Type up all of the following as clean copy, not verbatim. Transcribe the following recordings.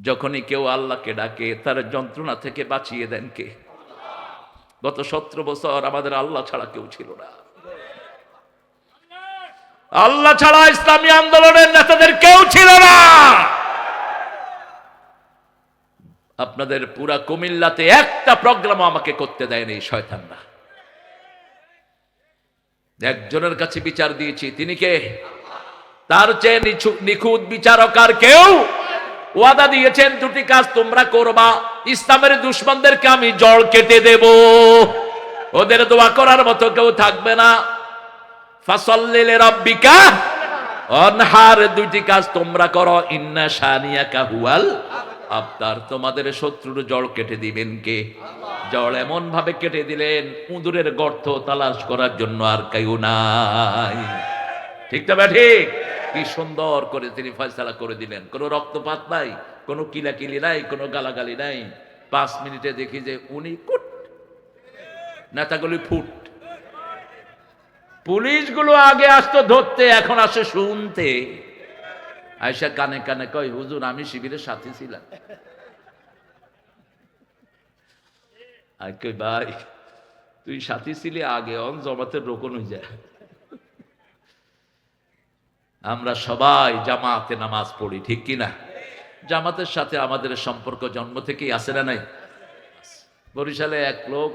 যখনই কেউ আল্লাহকে ডাকে তার যন্ত্রণা থেকে বাঁচিয়ে দেন কে? গত 17 বছর আমাদের আল্লাহ ছাড়া কেউ ছিল না। আল্লাহ ছাড়া ইসলামী আন্দোলনের নেতাদের কেউ ছিল না। আপনাদের পুরা কুমিল্লাতে একটা প্রোগ্রাম আমাকে করতে দেয়নি শয়তানরা। একজনের কাছে বিচার দিয়েছি, তিনি কে? তার চেয়ে নিখুঁত বিচারক আর কেউ? ওয়াদা দিয়েছেন দুটি কাজ তোমরা করবা, ইসলামের দুশমনদেরকে আমি জড় কেটে দেব, ওদের দোয়া করার মতো কেউ থাকবে না। ফাসাল্লি লিরাব্বিকা ওয়ানহার, দুটি কাজ তোমরা করো। ইন্না শানিয়াকা হুয়াল আবতার, তোমাদের শত্রুর জড় কেটে দিবেন কে? জড় এমন ভাবে কেটে দিলেন, উঁদুরের গর্ত তালাশ করার জন্য আর কেউ নাই। ঠিক না ঠিক? কি সুন্দর করে তিনি ফয়সালা করে দিলেন। কোনো রক্তপাত নাই, কোনো কিলাকিলি নাই, কোনো গালাগালি নাই। 5 মিনিটে দেখি যে উনি কুট, নেতাগুলি ফুট। পুলিশগুলো আগে আসতো ধরতে, এখন আসে শুনতে। আয়সা কানে কানে কয়, হুজুর আমি শিবিরের সাথী ছিলাম। আর কই ভাই তুই সাথী ছিলি আগে, অন জমাতের রোকন হয়ে যায়। আমরা সবাই জামাতে নামাজ পড়ি, ঠিক কিনা? জামাতের সাথে আমাদের সম্পর্ক জন্ম থেকেই আছে না নাই? বরিশালে এক লোক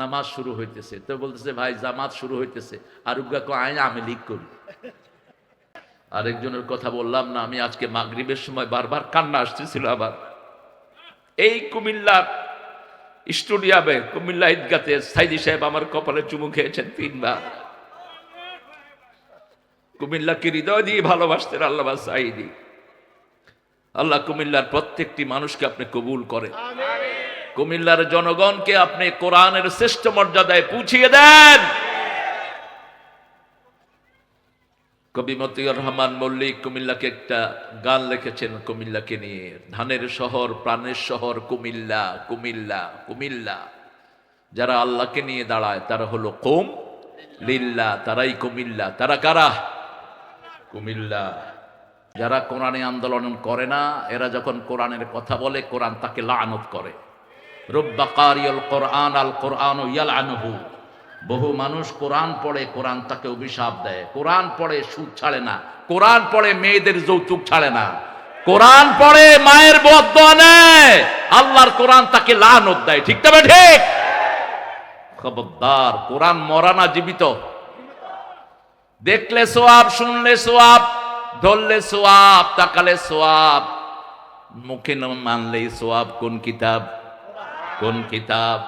নামাজ শুরু হইতেছে, তো বলতেছে ভাই জামাত শুরু হইতেছে, আর উগ্গাকে আয় আমি লিক করি। আরেকজনের কথা বললাম না আমি, আজকে মাগরিবের সময় বারবার কান্না আসতেছিল। আবার এই কুমিল্লার স্টুডিয়ামে, কুমিল্লা ঈদগাতে সাইদি সাহেব আমার কপালে চুমু খেয়েছেন 3 বার। কুমিল্লাকে হৃদয় দিয়ে ভালোবাসতেন আল্লামা সাইদি। আল্লাহ কুমিল্লার প্রত্যেকটি মানুষকে আপনি কবুল করেন। কুমিল্লার জনগণকে আপনি কোরআনের শ্রেষ্ঠ মর্যাদায় পৌঁছিয়ে দেন। কবি মতিউর রহমান মল্লিক কুমিল্লাকে একটা গান লিখেছেন কুমিল্লাকে নিয়ে, ধানের শহর প্রাণের শহর কুমিল্লা, কুমিল্লা কুমিল্লা। যারা আল্লাহকে নিয়ে দাঁড়ায় তারা হলো কৌম লিল্লাহ, তারাই কুমিল্লা। তারা কারা? কুমিল্লা। যারা কোরআনে আন্দোলন করে না, এরা যখন কোরআনের কথা বলে কোরআন তাকে লানত করে। রুব্বা কারিউল কোরআন আল কোরআন ইয়ালআনুহু, বহু মানুষ কোরআন পড়ে কোরআন তাকে অভিশাপ দেয়। কোরআন পড়ে সুদ ছাড়ে না, কোরআন পড়ে মেয়েদের যৌতুক ছাড়ে না, কোরআন পড়ে মায়ের বদদোয়া নেয়, আল্লাহর কোরআন তাকে লানত দেয়। ঠিক তবে ঠিক? খবরদার, কোরআন মরা না, জীবিত। দেখলে সোয়াব, শুনলে সোয়াব, ধরলে সোয়াব, তাকালে সোয়াব, মুখে না মানলেই সোয়াব। কোন কিতাব? কোন কিতাব?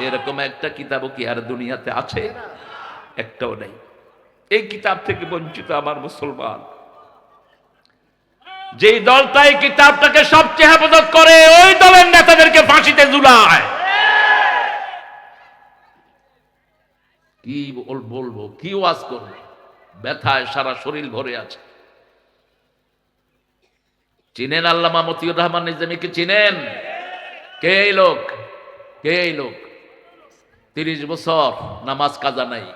এরকম একটা কিতাবও কি আর দুনিয়াতে আছে? একটাও নেই। এই কিতাব থেকে বঞ্চিত আমার মুসলমান। যেই দলটা এই কিতাবটাকে সবচেয়ে হেফাজত করে, ওই দলের নেতাদেরকে ফাঁসিতে ঝুলায়। কি বলবো, কি ওয়াজ করবো, ব্যথায় সারা শরীর ভরে আছে। চিনেন আল্লামা মতিউর রহমান নিজামীকে? চিনেন? কে এই লোক? কে এই লোক? 30 বছর নামাজ কাজা নাই।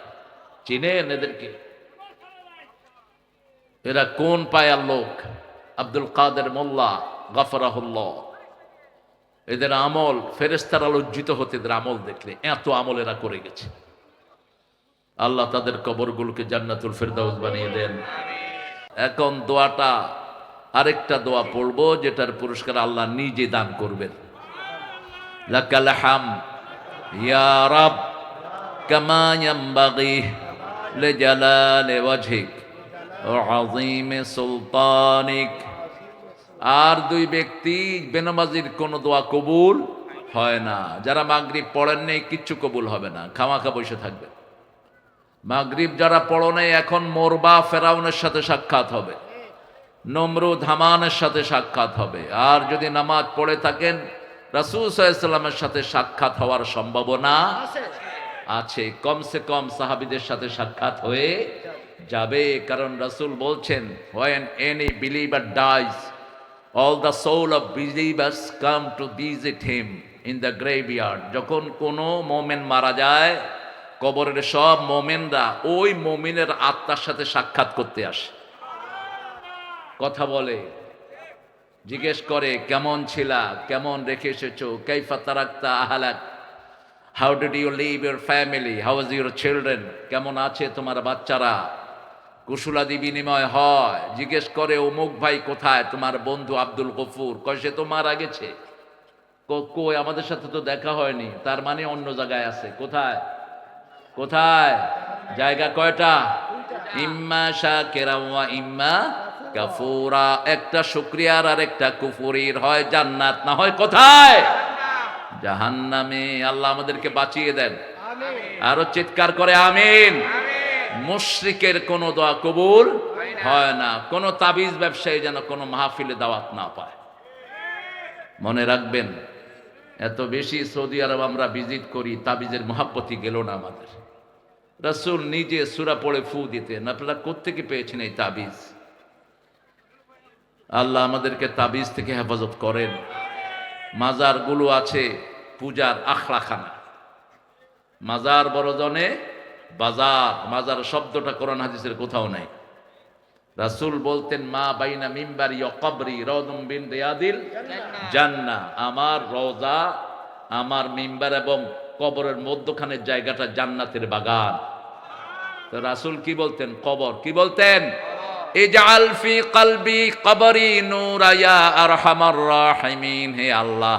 চিনেন এদেরকে? এরা কোন পায়ার লোক? আব্দুল কাদের মোল্লা গফরাহুল্লাহ। এদের আমল, ফেরেশতারা লজ্জিত হতে এদের আমল দেখলে। এত আমল এরা করে গেছে। আল্লাহ তাদের কবরগুলোকে জান্নাতুল ফেরদাউস বানিয়ে দেন। এখন দোয়াটা, আরেকটা দোয়া পড়বো যেটার পুরস্কার আল্লাহ নিজে দান করবেন। লাকাল হামদ ইয়া রাব কামা ইয়ানবাগি লিজালালি ওয়াজহিক ওয়া আযীমি সুলতানিক। আর 2 ব্যক্তি বেনামাজির কোন দোয়া কবুল হয় না। যারা মাগরিব পড়েন নাই কিচ্ছু কবুল হবে না, খামাখা বসে থাকবে। মাগরিব যারা পড়ো নাই, এখন মরবা, ফেরাউনের সাথে সাক্ষাৎ হবে, নমরুদ হামানের সাথে সাক্ষাৎ হবে। আর যদি নামাজ পড়ে থাকেন, রাসূল সাল্লাল্লাহু আলাইহি ওয়াসাল্লামের সাথে সাক্ষাৎ হওয়ার সম্ভাবনা আছে। কমসে কম সাহাবীদের সাথে সাক্ষাৎ হয়ে যাবে। কারণ রাসূল বলছেন, when any believer dies, all the soul of believers come to visit him in the graveyard. যখন কোনো মুমিন মারা যায়, কবরের সব মুমিনরা ওই মুমিনের আত্মার সাথে সাক্ষাৎ করতে আসে, কথা বলে। জিজ্ঞেস করে কেমন ছিলা, কেমন রেখে এসেছো, কাইফা তারাকতা আহলাক, how did you leave your family, how is your children, কেমন আছে তোমার বাচ্চারা, কুশলাদি বিনিময় হয়। জিজ্ঞেস করে অমুক ভাই কোথায়, তোমার বন্ধু আব্দুল গফুর, কয় সে তো মারা গেছে। কই আমাদের সাথে তো দেখা হয়নি, তার মানে অন্য জায়গায় আছে। কোথায় কোথায়? জায়গা কয়টা? ইম্মা শাকিরা ওয়া ইম্মা কাফুরা, একটা শুকরিয়ার আর একটা কুফুরির, হয় জান্নাত না হয় কোথায়? জাহান্নামে। আল্লাহ আমাদেরকে বাঁচিয়ে দেন। আরো চিৎকার করে আমিন। মুশরিকের কোন দোয়া কবুল হয় না। কোন তাবিজ ব্যবসায়ী যেন কোন মাহফিলে দাওয়াত না পায়। মনে রাখবেন, এত বেশি সৌদি আরব আমরা ভিজিট করি, তাবিজের মহাব্বতি গেল না আমাদের। রাসূল নিজে সূরা পড়ে ফু দিতেন। আপনারা কোত্থেকে পেয়েছেন এই তাবিজ? আল্লাহ আমাদেরকে তাবিজ থেকে হেফাজত করেন। মাজারগুলো আছে পূজার আখড়াখানা, মাজার বড়জনে বাজার। মাজার শব্দটা কোরআন হাদিসের কোথাও নাই। রাসূল বলতেন মা বাইনা মিম্বারি ওয়া কবরি রাউদুম বিন রিয়াদিল জান্নাহ, আমার রওজা, আমার মিম্বার এবং কবরের মধ্যখানের জায়গাটা জান্নাতের বাগান। তো রাসূল কি বলতেন? কবর কি বলতেন? ইজআল ফি কলবি কবরি নূরা ইয়া আরহামার রাহিমিন, হে আল্লাহ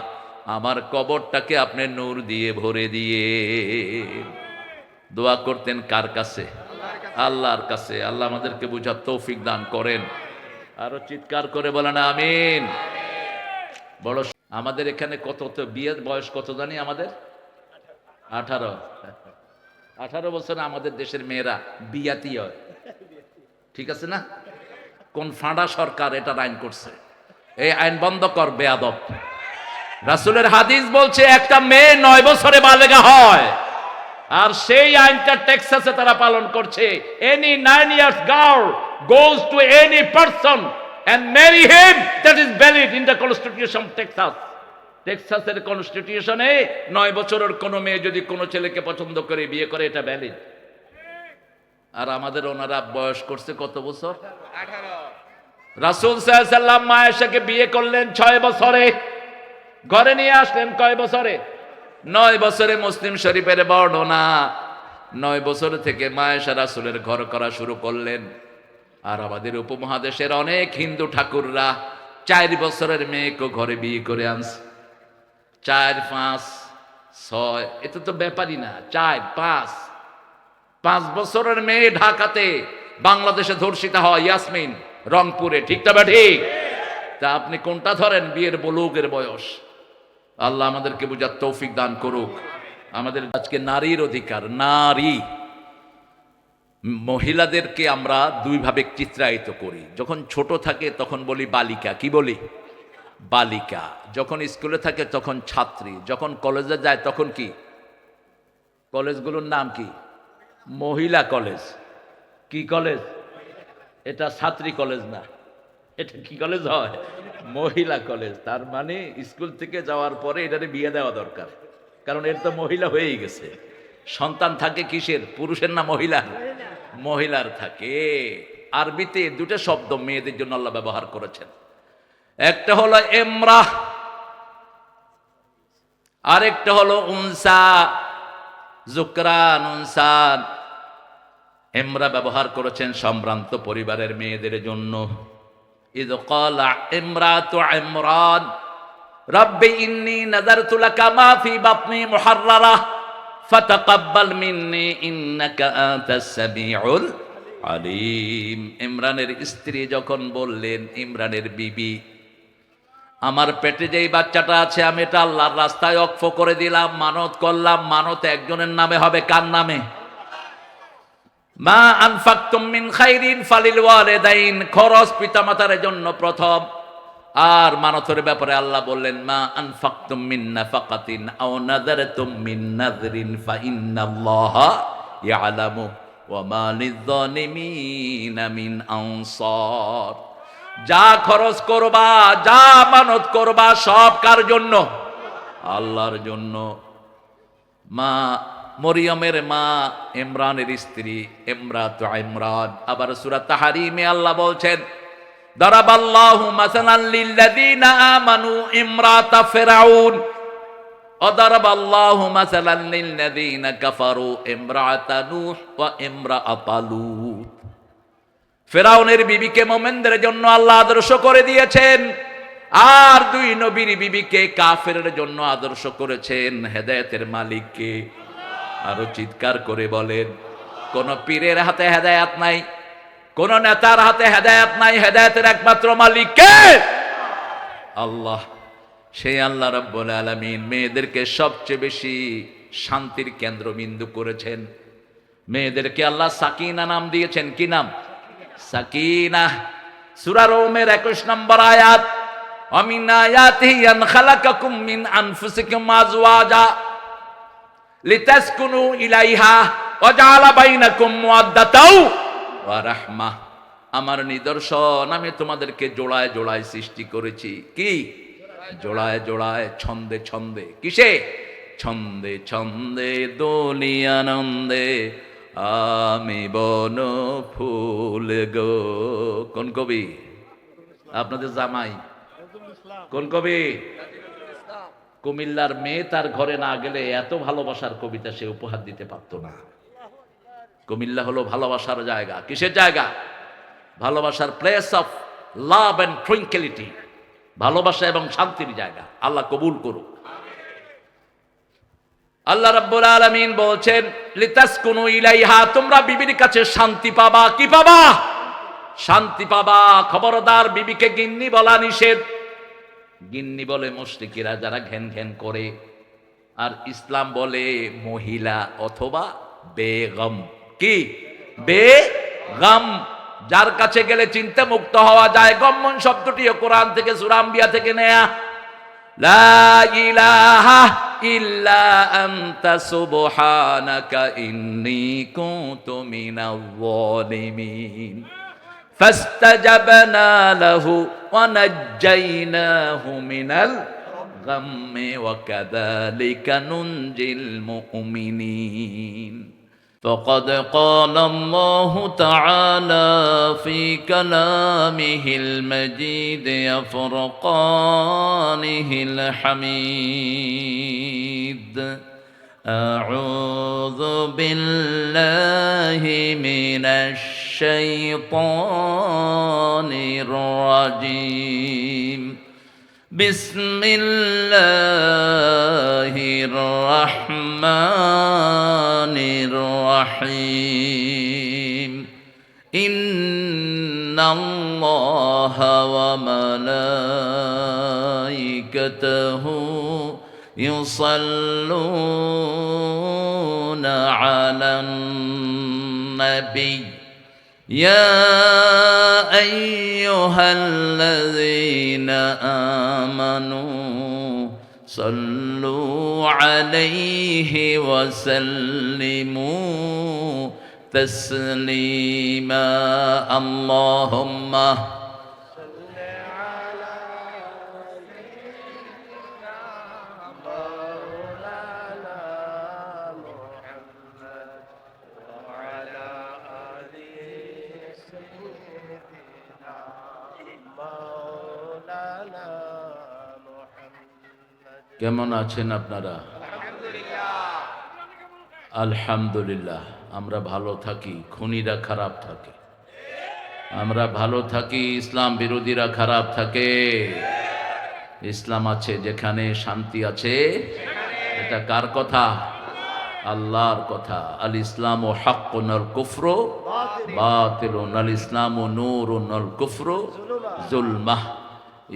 আমার কবরটাকে আপনি নূর দিয়ে ভরে দিয়ে। দোয়া করতেন কার কাছে? আল্লাহর কাছে। আল্লাহ আমাদেরকে বুঝার তৌফিক দান করেন। আরো চিৎকার করে বলেন আমিন। বড় আমাদের এখানে কত তো বিয়ের বয়স কত জানি আমাদের? 18 বছরে আমাদের দেশের মেয়েরা বিয়াতি হয়। ঠিক আছে না? কোন ফাঁড়া সরকার এটা আইন করছে? এই আইন বন্ধ কর বেয়াদব। রাসূলের হাদিস বলছে একটা মেয়ে 9 বছরে বালেগা হয়, আর সেই আইনটা টেক্সাসে তারা পালন করছে। Any 9 years girl goes to any person and marry him, that is valid in the constitution of Texas. টেক্সাসের কনস্টিটিউশনে 9 বছরের কোন মেয়ে যদি কোনো ছেলেকে পছন্দ করে বিয়ে করে, এটা ভ্যালিড। আর আমাদের ওনারা বয়স করছে কত বছর? 18। রাসূল সাল্লাল্লাহু আলাইহি সাল্লাম মা আয়েশাকে বিয়ে করলেন 6 বছরে, ঘরে নিয়ে আসলেন কয় বছরে? 9 বছরে। মুসলিম শরীফের বর্ণনা, 9 বছর থেকে মা আয়েশা রাসূলের ঘর করা শুরু করলেন। আর আমাদের উপমহাদেশের অনেক হিন্দু ঠাকুররা 4 বছরের মেয়েকে ঘরে বিয়ে করে আনছে। 4, 5, 6, এটা তো ব্যাপারই না। 4, 5 বছরের মেয়ে ঢাকাতে, বাংলাদেশে ধর্ষিতা হয় ইয়াসমিন রংপুরে। ঠিক না বা ঠিক? তা আপনি কোনটা ধরেন বিয়ের বলুগের বয়স? আল্লাহ আমাদেরকে বুঝার তৌফিক দান করুক। আমাদের আজকে নারীর অধিকার, নারী মহিলাদেরকে আমরা দুইভাবে চিত্রায়িত করি। যখন ছোট থাকে তখন বলি বালিকা। কি বলি? বালিকা। যখন স্কুলে থাকে তখন ছাত্রী। যখন কলেজে যায় তখন কি? কলেজগুলোর নাম কি? মহিলা কলেজ। কি কলেজ? এটা ছাত্রী কলেজ না, এটা কি কলেজ হয়? মহিলা কলেজ। তার মানে স্কুল থেকে যাওয়ার পরে এটারে বিয়ে দেওয়া দরকার, কারণ এর তো মহিলা হয়েই গেছে। সন্তান থাকে কিসের? পুরুষের না মহিলার? মহিলার থাকে। আরবিতে দুটো শব্দ মেয়েদের জন্য আল্লাহ ব্যবহার করেছেন। একটা হলো ইমরাহ, আরেকটা হলো উনসা। যুকরান, উনসান। ইমরা ব্যবহার করেছেন সম্ভ্রান্ত পরিবারের মেয়েদের জন্য। ইয ক্বালা ইমরাতু ইমরান রাব্বি ইন্নী নাযারতু লাকা মা ফি বাতনি মুহাররারা ফাতাকাব্বাল মিন্নী ইন্নাকা আনতাস সামিউল আলিম। ইমরানের স্ত্রী যখন বললেন, ইমরানের বিবি, আমার পেটে যেই বাচ্চাটা আছে আমি এটা আল্লাহর রাস্তায় ওয়াকফ করে দিলাম, মানত করলাম। মানত একজনের নামে হবে। কার নামে? মা আনফাকতুম মিন খাইরিন ফালিল ওয়ালিদাইন, খরচ পিতামাতার জন্য প্রথম। আর মানতের ব্যাপারে আল্লাহ বললেন মা আনফাকতুম মিন নাফাকাতিন আও নাযারতুম মিন নাযরিন ফা ইন্নাল্লাহা ইয়ালামু ওয়া মা লিয-যালিমিনা মিন আনসার। যা খরচ করবা, যা মানত করবা, সব কার জন্য? আল্লাহর জন্য। মা মরিয়মের মা, ইমরানের স্ত্রী ইমরাতু ইমরান। আবার সূরা তাহরিমে আল্লাহ বলছেন দারাবাল্লাহু মাসালান লিল্লাযীনা আমানু ইমরাতা ফিরআউন ওয়া দারাবাল্লাহু মাসালান লিল্লাযীনা কাফারু ইমরাতা নূহ ওয়া ইমরাতা লূত। ফিরআউনের বিবিকে মুমিনদের জন্য আল্লাহ আদর্শ করে দিয়েছেন, আর দুই নবীর বিবিকে কাফেরের জন্য আদর্শ করেছেন। হেদায়েতের মালিককে আরো চিৎকার করে বলেন। কোন পীরের হাতে হেদায়েত নাই, কোন নেতার হাতে হেদায়েত নাই, হেদায়েতের একমাত্র মালিক কে? আল্লাহ। সেই আল্লাহ রাব্বুল আলামিন মেয়েদেরকে সবচেয়ে বেশি শান্তির কেন্দ্রবিন্দু করেছেন। মেয়েদেরকে আল্লাহ সাকিনা নাম দিয়েছেন। কি নাম? সাকিনা। সূরা রুমের 21 নম্বর আয়াত, وَمِنْ آيَاتِهِ أَنْ خَلَقَكُمْ مِنْ أَنْفُسِكُمْ أَزْوَاجًا لِتَسْكُنُوا إِلَيْهَا وَجَعَلَ بَيْنَكُمْ مَوَدَّةً وَرَحْمَةً। আমার নিদর্শন, আমি তোমাদেরকে জোড়ায় জোড়ায় সৃষ্টি করেছি। কি? জোড়ায় জোড়ায়, ছন্দে ছন্দে। কিসে? ছন্দে ছন্দে দোলি আনন্দে আমি বন ফুল গো। কোন কবি? আপনাদের জামাই। কোন কবি? কুমিল্লার মেয়ে তার ঘরে না গেলে এত ভালোবাসার কবিতা সে উপহার দিতে পারত না। কুমিল্লা হলো ভালোবাসার জায়গা। কিসের জায়গা? ভালোবাসার place of love and tranquillity, ভালোবাসা এবং শান্তির জায়গা। আল্লাহ কবুল করুক। আল্লাহ রাব্বুল আলামিন বলছেন লিতাসকুনু ইলাইহা, তোমরা বিবির কাছে শান্তি পাবা। কি পাবা? শান্তি পাবা। খবরদার, বিবিকে গিন্নি বলা নিষেধ। গিন্নি বলে মুশরিকিরা যারা ঘ্যান ঘ্যান করে, আর ইসলাম বলে মহিলা অথবা বেগম। কি? বেগম, যার কাছে গেলে চিন্তা মুক্ত হওয়া যায়। গম্মন শব্দটিও কোরআন থেকে, সূরা আম্বিয়া থেকে নেয়া। লা ইলাহা ইল্লা আনতা সুবহানাকা ইন্নী কুনতু মিনাল যালিমিন। فاستجبنا له ونجيناه من الغم وكذلك ننجي المؤمنين. فقد قال الله تعالى في كلامه المجيد فرقانه الحميد: أعوذ بالله من الشيطان الرجيم. بسم الله الرحمن الرحيم. إن الله وملائكته يصلون على النبي يا أيها الذين آمنوا صلوا عليه وسلموا تسليما. اللهم কেমন আছেন আপনারা? আলহামদুলিল্লাহ। আমরা ভালো থাকি, খুনিরা খারাপ থাকে। আমরা ভালো থাকি, ইসলাম বিরোধীরা খারাপ থাকে। ইসলাম আছে যেখানে, শান্তি আছে। এটা কার কথা? আল্লাহর কথা। আল ইসলামু হাক্কুন আল কুফরু বাতিলুন। আল ইসলামু নূরুন আল কুফরু যুলমাহ।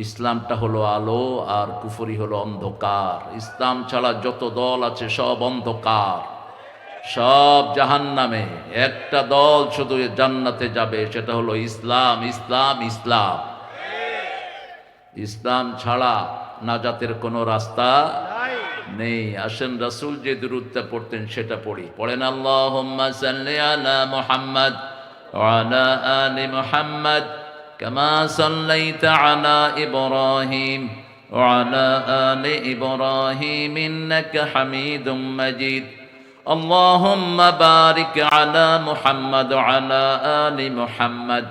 ইসলামটা হলো আলো আর কুফরি হলো অন্ধকার। ইসলাম ছাড়া যত দল আছে সব অন্ধকার, সব জাহান্নামে। একটা দল শুধু জান্নাতে যাবে, সেটা হলো ইসলাম। ইসলাম ইসলাম ইসলাম ছাড়া নাজাতের কোনো রাস্তা নেই। আসেন রাসূল যে দুরূদটা পড়তেন সেটা পড়ি। পড়েন আল্লাহুম্মা সাল্লি আলা মুহাম্মাদ ওয়া আলা আলি মুহাম্মাদ كما صليت على إبراهيم وعلى آل إبراهيم إنك حميد مجيد. اللهم بارك على محمد وعلى آل محمد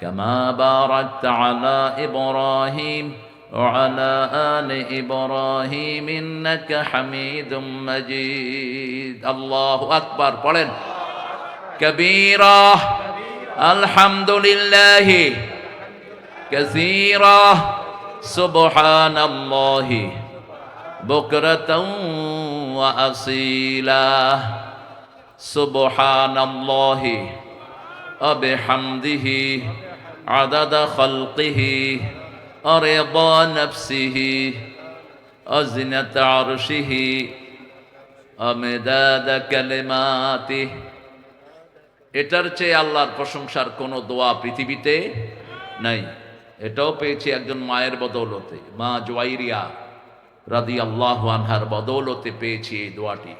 كما باركت على إبراهيم وعلى آل إبراهيم إنك حميد مجيد الله أكبر পড়েন كبيرا الحمد لله كثيرا سبحان الله بكرة وأصيلا سبحان الله وبحمده عدد خلقه ورضا نفسه وزنة عرشه ومداد كلماته এটার চেয়ে আল্লাহর প্রশংসার কোনো দোয়া পৃথিবীতে নাই। এটাও পেয়েছি একজন মায়ের বদৌলতে, মা জুয়াইরিয়া রাদিয়াল্লাহু আনহার বদৌলতে পেয়েছি এই দোয়াটি।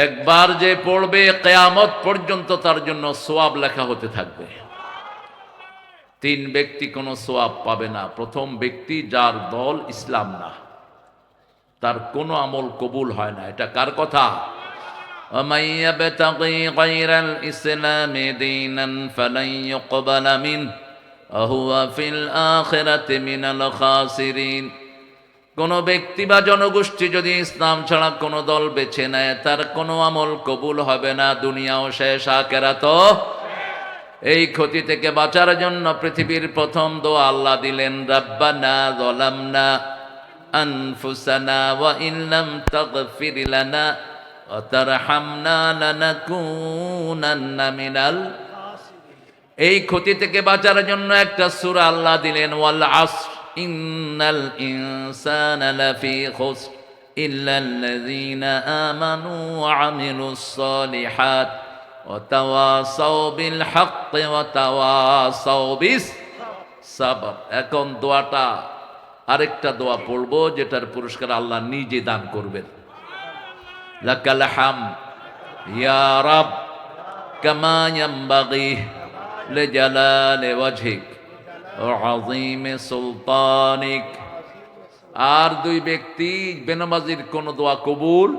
একবার যে পড়বে কিয়ামত পর্যন্ত তার জন্য সওয়াব লেখা হতে থাকবে। 3 ব্যক্তি কোনো সওয়াব পাবে না। প্রথম ব্যক্তি যার দল ইসলাম না, তার কোনো আমল কবুল হয় না। এটা কার কথা? ومن يبتغي غير الإسلام دينا فلن يقبل منه وهو في الآخرة من الخاسرين। কোন ব্যক্তি বা জনগোষ্ঠী যদি ইসলাম ছাড়া কোন দল বেছে নেয়, তার কোনো আমল কবুল হবে না, দুনিয়াও শেষ, আখিরাতও। এই ক্ষতি থেকে বাঁচার জন্য পৃথিবীর প্রথম দোয়া আল্লাহ দিলেন, রাব্বানা যালামনা আনফুসানা ওয়া ইন লাম তাগফির লানা ওয়া তারহামনা লানাকুনান্না মিনাল। এই ক্ষতি থেকে বাঁচার জন্য একটা সূরা আল্লাহ দিলেন, ওয়াল আসর ইন্নাল ইনসানা লাফি খুসর ইল্লাল্লাযীনা আমানু ওয়া আমিলুস সালিহাত ওয়া তাওয়াসাউ বিল হাক্কি ওয়া তাওয়াসাউ বিস সাবর। এখন দোয়াটা আরেকটা দোয়া পড়বো যেটার পুরস্কার আল্লাহ নিজে দান করবেন। লাকাল হামদ ইয়া রাব কামা ইয়ানবাগি লিজালালি ওয়াজহিক ওয়া আযীমি সুলতানিক। আর 2 ব্যক্তি বেনামাজির কোন দোয়া কবুল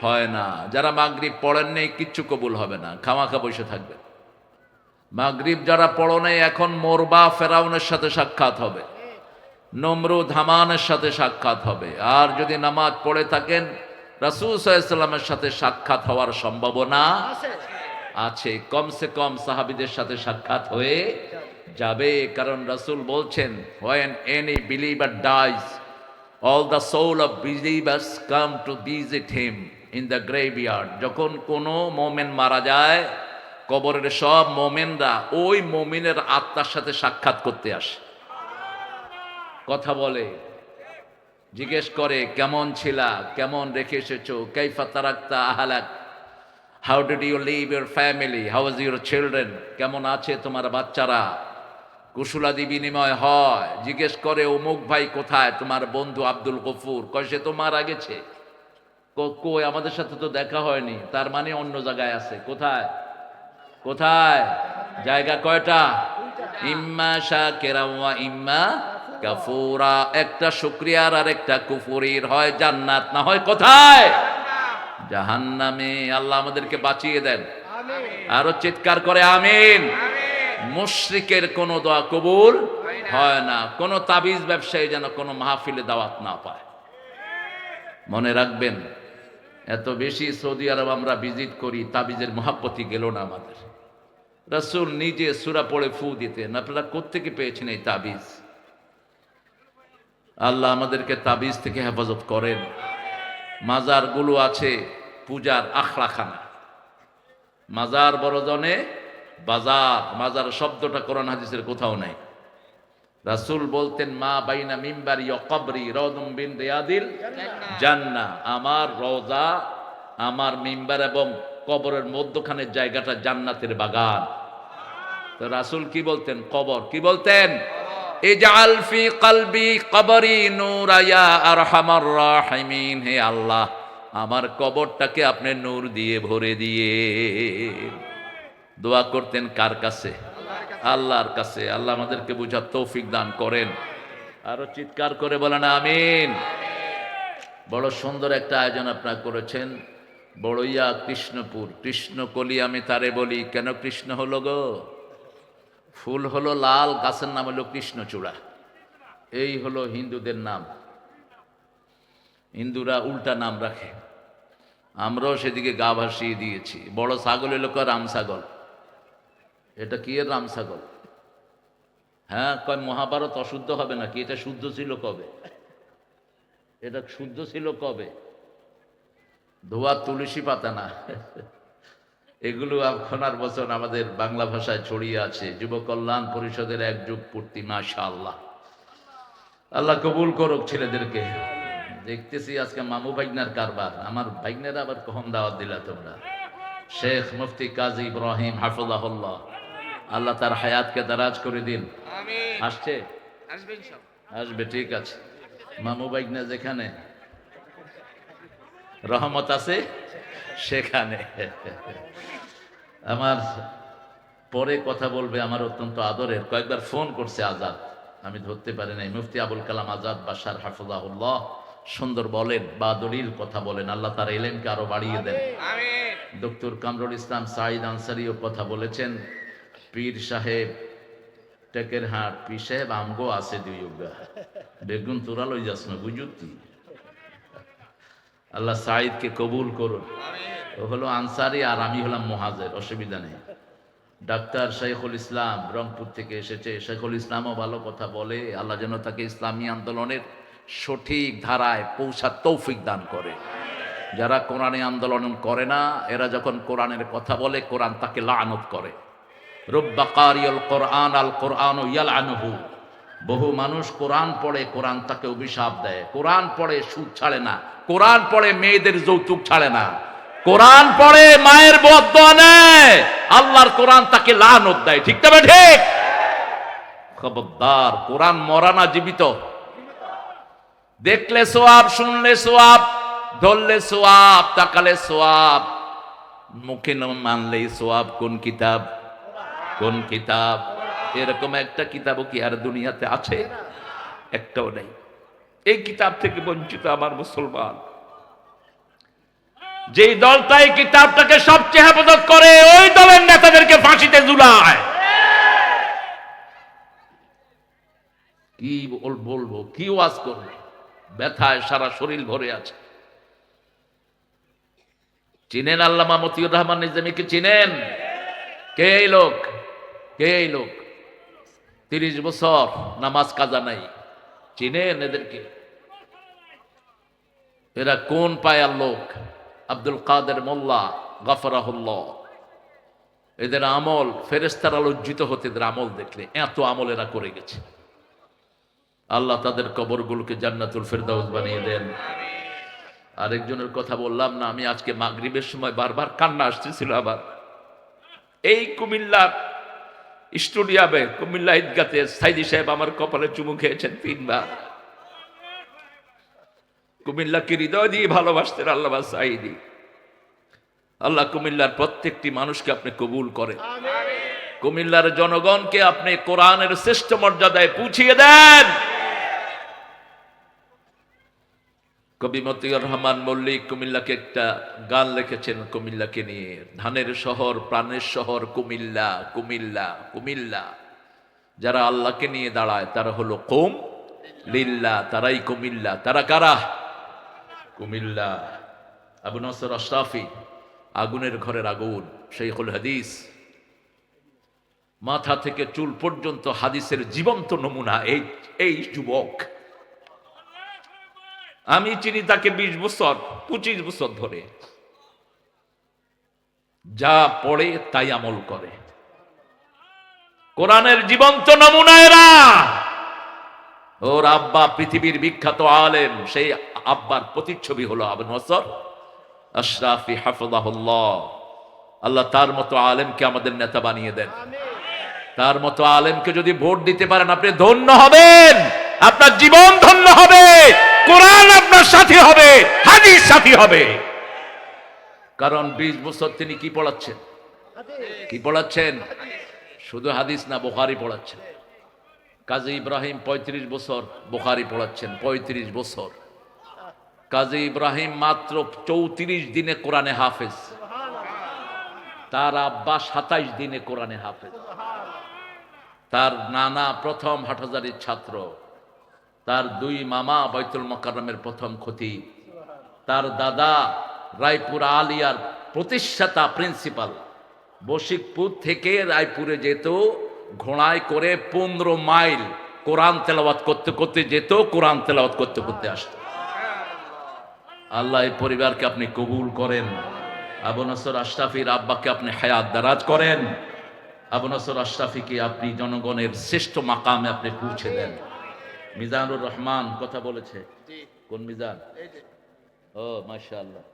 হয় না। যারা মাগরিব পড়েন নাই কিচ্ছু কবুল হবে না, খামাখা বসে থাকবে। মাগরিব যারা পড়ো নাই এখন মরবা, ফেরাউনের সাথে সাক্ষাৎ হবে, নমরুদ হামানের সাথে সাক্ষাৎ হবে। আর যদি নামাজ পড়ে থাকেন রাসূল সাল্লাল্লাহু আলাইহি ওয়াসাল্লামের সাথে সাক্ষাৎ হওয়ার সম্ভাবনা আছে। কমসে কম সাহাবীদের সাথে সাক্ষাৎ হয়ে যাবে। কারণ রাসূল বলছেন, when any believer dies, all the soul of believers come to visit him in the graveyard. যখন কোনো মুমিন মারা যায়, কবরের সব মুমিনরা ওই মুমিনের আত্মার সাথে সাক্ষাৎ করতে আসে, কথা বলে, জিজ্ঞেস করে কেমন ছিলা, কেমন রেখে এসেছো, কাইফা তারাকতা আহলাক, how did you leave your family, how is your children, কেমন আছে তোমার বাচ্চারা, কুশলাদি বিনিময় হয়। জিজ্ঞেস করে অমুক ভাই কোথায়, তোমার বন্ধু আব্দুল গফুর, কয় সে তো মারা গেছে। কই আমাদের সাথে তো দেখা হয়নি, তার মানে অন্য জায়গায় আছে। কোথায় কোথায়? জায়গা কয়টা? ইম্মা শাকিরা ওয়া ইম্মা কাফুরা। একটা শুকরিয়ার আর একটা কুফুরির, হয় জান্নাত না হয় কোথায়? জাহান্নামে। আল্লাহ আমাদেরকে বাঁচিয়ে দেন। আরো চিৎকার করে আমিন। মুশরিকের কোন দোয়া কবুল হয় না। কোন তাবিজ ব্যবসায়ী যেন কোনো মাহফিলে দাওয়াত না পায়। মনে রাখবেন, এত বেশি সৌদি আরব আমরা ভিজিট করি, তাবিজের মহাব্বতি গেল না আমাদের। রাসূল নিজে সূরা পড়ে ফু দিতেন। আপনারা কোত্থেকে পেয়েছেন এই তাবিজ? আল্লাহ আমাদেরকে তাবিজ থেকে হেফাজত করেন। মাজারগুলো আছে পূজার আখড়াখানা, মাজার বড়জনে বাজার। মাজার শব্দটা কোরআন হাদিসের কোথাও নাই। রাসূল বলতেন, মা বাইনা মিম্বারি ওয়া কবরি রাউদুম বিন রিয়াদিল জান্নাহ। আমার রওজা, আমার মিম্বার এবং কবরের মধ্যখানের জায়গাটা জান্নাতের বাগান। তো রাসূল কি বলতেন? কবর কি বলতেন? ইজআল ফি কলবি কবরি নূরা ইয়া আরহামার রাহিমিন। হে আল্লাহ, আমার কবরটাকে আপনি নূর দিয়ে ভরে দিয়ে। দোয়া করতেন কার কাছে? আল্লাহর কাছে। আল্লাহ আমাদেরকে বুঝার তৌফিক দান করেন। আরো চিৎকার করে বলেন আমিন। বড় সুন্দর একটা আয়োজন আপনারা করেছেন। বড়ইয়া কৃষ্ণপুর, কৃষ্ণকলি আমি তারে বলি। কেন কৃষ্ণ হলো গো? ফুল হলো লাল, গাছের নাম হলো কৃষ্ণচূড়া। এই হলো হিন্দুদের নাম। হিন্দুরা উল্টা নাম রাখে, আমরাও সেদিকে গা ভাসিয়ে দিয়েছি। বড় ছাগল হলো রাম ছাগল। এটা কি এর রাম ছাগল? হ্যাঁ, কয় মহাভারত অশুদ্ধ হবে নাকি? এটা শুদ্ধ ছিল কবে? এটা শুদ্ধ ছিল কবে? ধোয়া তুলসী পাতা না। এগুলো এখন আর বছর আমাদের বাংলা ভাষায় ছড়িয়ে আছে। যুব কল্যাণ পরিষদের এক যুগ পূর্তি, মাশাআল্লাহ। আল্লাহ কবুল করুক ছেলেদেরকে। দেখতেছি আজকে মামু ভাইগনার কারবার। আমার ভাইগনারা আবার কখন দাওয়াত দিলা তোমরা? শেখ মুফতি কাজী ইব্রাহিম হাফিজাহুল্লাহ, আল্লাহ তার হায়াতকে দারাজ করে দিন। আসছে? আসবে, ঠিক আছে। মামু ভাইগনা যেখানে রহমত আছে সেখানে। আমার পরে কথা বলবে আমার অত্যন্ত আদরের, কয়েকবার ফোন করছে আজাদ, আমি ধরতে পারি নাই। মুফতি আবুল কালাম আজাদ বাশার হাফিজাহুল্লাহ সুন্দর বলেন, বা দলিল কথা বলেন। আল্লাহ তার ইলমকে আরো বাড়িয়ে দেন। ডক্টর কামরুল ইসলাম সাঈদ আনসারিও কথা বলেছেন। পীর সাহেব টেকের হাট, পীর সাহেব আমগো আছে দুইগা বেগুন তোরা লই যাস না বুঝুতি। আল্লাহ সাঈদকে কবুল করুন। ও হলো আনসারি আর আমি হলাম মুহাজির, অসুবিধা নেই। ডাক্তার শেখুল ইসলাম রংপুর থেকে এসেছে। শেখুল ইসলামও ভালো কথা বলে। আল্লাহ যেন তাকে ইসলামী আন্দোলনের সঠিক ধারায় পৌঁছার তৌফিক দান করে। যারা কোরআনে আন্দোলন করে না, এরা যখন কোরআনের কথা বলে, কোরআন তাকে লানত করে। রুব্বা কারিউল কোরআন আল কোরআন ইয়ালআনুহু। বহু মানুষ কোরআন পড়ে, কোরআন তাকে অভিশাপ দেয়। কোরআন পড়ে সুদ ছাড়ে না, কোরআন পড়ে মেয়েদের যৌতুক ছাড়ে না, কোরআন পড়ে মায়ের বদদোয়া নেয়, আল্লাহর কোরআন তাকে লানত দেয়। ঠিক তবে ঠিক? খবরদার, কোরআন মরা না, জীবিত। দেখলে সোয়াব, শুনলে সোয়াব, ধরলে সোয়াব, তাকালে সোয়াব, মুখে না মানলেই সোয়াব। কোন কিতাব? কোন কিতাব? এরকম একটা কিতাবও কি আর দুনিয়াতে আছে? একটাও নেই। এই কিতাব থেকে বঞ্চিত আমার মুসলমান। যেই দলটা এই কিতাবটাকে সবচেয়ে হেফাজত করে, ওই দলের নেতাদেরকে ফাঁসিতে ঝুলায়। কি বলবো, কি ওয়াজ করবো? ব্যথায় সারা শরীর ভরে আছে। চিনেন আল্লামা মতিউর রহমান নিজামীকে? চিনেন? কে এই লোক? কে এই লোক? 30 বছর নামাজ কাজা নাই। চিনেন এদেরকে? এরা কোন পায়ার লোক? আব্দুল কাদের মোল্লা গাফরাহুল্লাহ। এদের আমল, ফেরেশতারা লজ্জিত হতে এদের আমল দেখলে। এত আমল এরা করে গেছে। আল্লাহ তাদের কবরগুলোকে জান্নাতুল ফেরদাউস বানিয়ে দেন। আরেকজনের কথা বললাম না আমি, আজকে মাগরিবের সময় বারবার কান্না আসতেছিল। আবার এই কুমিল্লার স্টুডিয়ামে, কুমিল্লা ঈদগাতে সাইদি সাহেব আমার কপালে চুমু খেয়েছেন 3 বার। কুমিল্লাকে হৃদয় দিয়ে ভালোবাসতেন আল্লামা সাইদি। আল্লাহ কুমিল্লার প্রত্যেকটি মানুষকে আপনি কবুল করেন। কুমিল্লার জনগণকে আপনি কোরআনের শ্রেষ্ঠ মর্যাদায় পৌঁছিয়ে দেন। কবি মতিউর রহমান মল্লিক কুমিল্লাকে একটা গান লিখেছেন কুমিল্লাকে নিয়ে। ধানের শহর, প্রাণের শহর কুমিল্লা, কুমিল্লা, কুমিল্লা। যারা আল্লাহকে নিয়ে দাঁড়ায় তারা হলো কৌম লিল্লাহ, তারাই কুমিল্লা। তারা কারা? কুমিল্লা। আবু নসর আশরাফি, আগুনের ঘরের আগুন, শাইখুল হাদিস, মাথা থেকে চুল পর্যন্ত হাদিসের জীবন্ত নমুনা এই যুবক। আমি চিনি তাকে 20 বছর 25 বছর ধরে। যা পড়ে তাই আমল করে। কোরআনের জীবন্ত নমুনা এরা। ওর আব্বা পৃথিবীর বিখ্যাত আলেম, সেই আব্বার প্রতিচ্ছবি হলো আবু নসর আশরাফি হাফিজাহুল্লাহ। আল্লাহ তার মতো আলেমকে আমাদের নেতা বানিয়ে দেন। তার মতো আলেমকে যদি ভোট দিতে পারেন, আপনি ধন্য হবেন, আপনার জীবন ধন্য হবে, কোরআন আপনার সাথী হবে, হাদিস সাথী হবে। কারণ 20 বছর তিনি কি পড়াচ্ছেন? কি পড়াচ্ছেন? শুধু হাদিস না, বুখারী পড়াচ্ছেন। কাজী ইব্রাহিম 35 বছর বুখারী পড়াচ্ছেন। 35 বছর। কাজী ইব্রাহিম মাত্র 34 দিনে কোরআনে হাফেজ। তার আব্বা 27 দিনে কোরআনে হাফেজ। তার নানা প্রথম হাটহাজারীর ছাত্র, তার দুই মামা বাইতুল মোকাররমের প্রথম খতিব, তার দাদা রায়পুর আলিয়ার প্রতিষ্ঠাতা প্রিন্সিপাল, বশিকপুর থেকে রায়পুরে যেত ঘোড়ায় করে 15 মাইল কোরআন তেলাওয়াত করতে করতে যেত, কোরআন তেলাওয়াত করতে করতে আসতো। আল্লাহ এই পরিবারকে আপনি কবুল করেন। আবু নসর আশরাফির আব্বাকে আপনি হায়াত দারাজ করেন। আবু নসর আশরাফিকে আপনি জনগণের শ্রেষ্ঠ মাকামে আপনি পৌঁছে দেন। মিজানুর রহমান কথা বলেছে, কোন মিজান? ও মাশাআল্লাহ,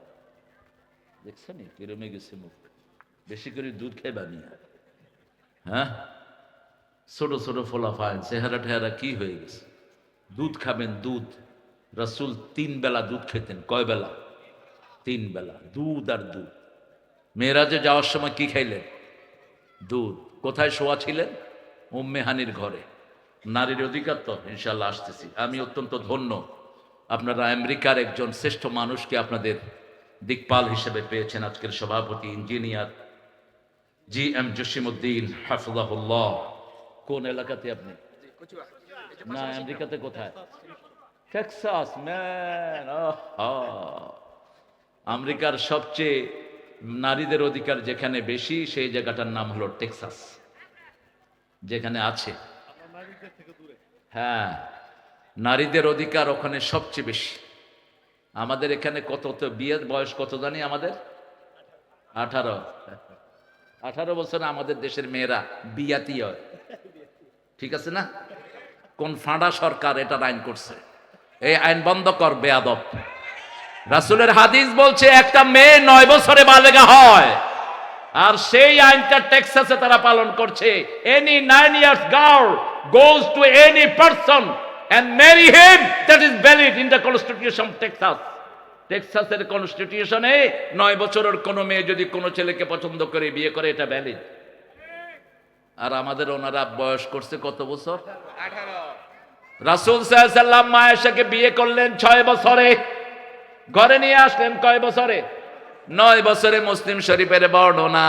দেখছেন কিরমে গেছে মুখ, বেশি করে দুধ খেয়ে বানিয়ে, হ্যাঁ ছোট ছোট ফোলাফাইন, চেহারা টেহারা কি হয়ে গেছে। দুধ খাবেন, দুধ। রাসূল 3 বেলা দুধ খেতেন। কয় বেলা? 3 বেলা দুধ আর দুধ। মেরাজে যাওয়ার সময় কি খাইলেন? দুধ। কোথায় শোয়া ছিলেন? উম্মে হানির ঘরে। নারীর অধিকার তো ইনশাল্লাহ আসতেছি। আমি অত্যন্ত ধন্য, আপনারা আমেরিকার একজন শ্রেষ্ঠ মানুষকে আপনাদের দিকপাল হিসেবে পেয়েছেন। আজকের সভাপতি ইঞ্জিনিয়ার GM জসিমউদ্দিন হাফিজাহুল্লাহ। কোন এলাকাতে আপনি? না, আমেরিকাতে কোথায়? টেক্সাস। ম্যান, আমেরিকার সবচেয়ে নারীদের অধিকার যেখানে বেশি সেই জায়গাটার নাম হলো টেক্সাস, যেখানে আছে। হ্যাঁ, নারীদের অধিকার ওখানে সবচেয়ে বেশি। আমাদের এখানে কত, তো বিয়ের বয়স কত জানি আমাদের? 18 বছরে আমাদের দেশের মেয়েরা বিয়াতি হয়। ঠিক আছে না? কোন ফাঁড়া সরকার এটা আইন করছে? এই আইন বন্ধ কর বেয়াদব। রাসূলের হাদিস বলছে একটা মেয়ে 9 বছরে বালেগা হয়, আর সেই আইনটা টেক্সাসে তারা পালন করছে। Any 9 years girl goes to any person and marry him, that is valid in the constitution of Texas. টেক্সাসের কনস্টিটিউশনে 9 বছরের কোনো মেয়ে যদি কোনো ছেলেকে পছন্দ করে বিয়ে করে, এটা ভ্যালিড। আর আমাদের ওনারা বয়স করছে কত বছর? 18। রাসূল সাল্লাল্লাহু আলাইহি সাল্লাম মা আয়েশাকে বিয়ে করলেন 6 বছরে, ঘরে নিয়ে আসলেন কয় বছরে? 9 বছরে। মুসলিম শরীফের বর্ণনা,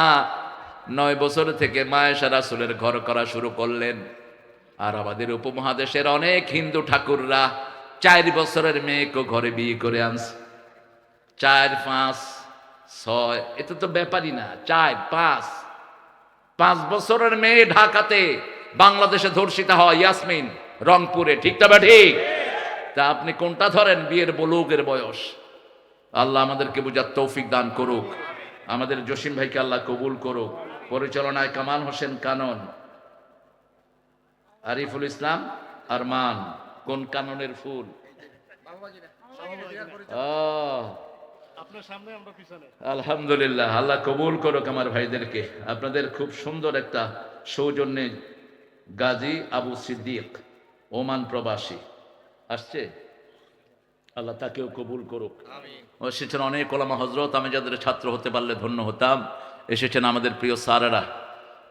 9 বছর থেকে মা আয়েশা রাসূলের ঘর করা শুরু করলেন। আর আমাদের উপমহাদেশের অনেক হিন্দু ঠাকুররা 4 বছরের মেয়েকে ঘরে বিয়ে করে আনছে। 4, 5, 6, এটা তো ব্যাপারই না। 4, 5 বছরের মেয়ে ঢাকাতে, বাংলাদেশে ধর্ষিতা হয় ইয়াসমিন রংপুরে। ঠিক না বা ঠিক? তা আপনি কোনটা ধরেন বিয়ের বলুগের বয়স? আল্লাহ আমাদেরকে বুঝার তৌফিক দান করুক। আমাদের জসিম ভাইকে আল্লাহ কবুল করুক। পরিচালনায় কামাল হোসেন কানন, আরিফুল ইসলাম আরমান। কোন কাননের ফুল? আলহামদুলিল্লাহ, আল্লাহ কবুল করুক আমার ভাইদেরকে। আপনাদের খুব সুন্দর একটা সৌজন্যে গাজী আবু সিদ্দিক, ওমান প্রবাসী আসছে, আল্লাহ তাকেও কবুল করুক। এসেছেন অনেক ওলামা হজরত, আমি যাদের ছাত্র হতে পারলে ধন্য হতাম। এসেছেন আমাদের প্রিয় স্যারেরা,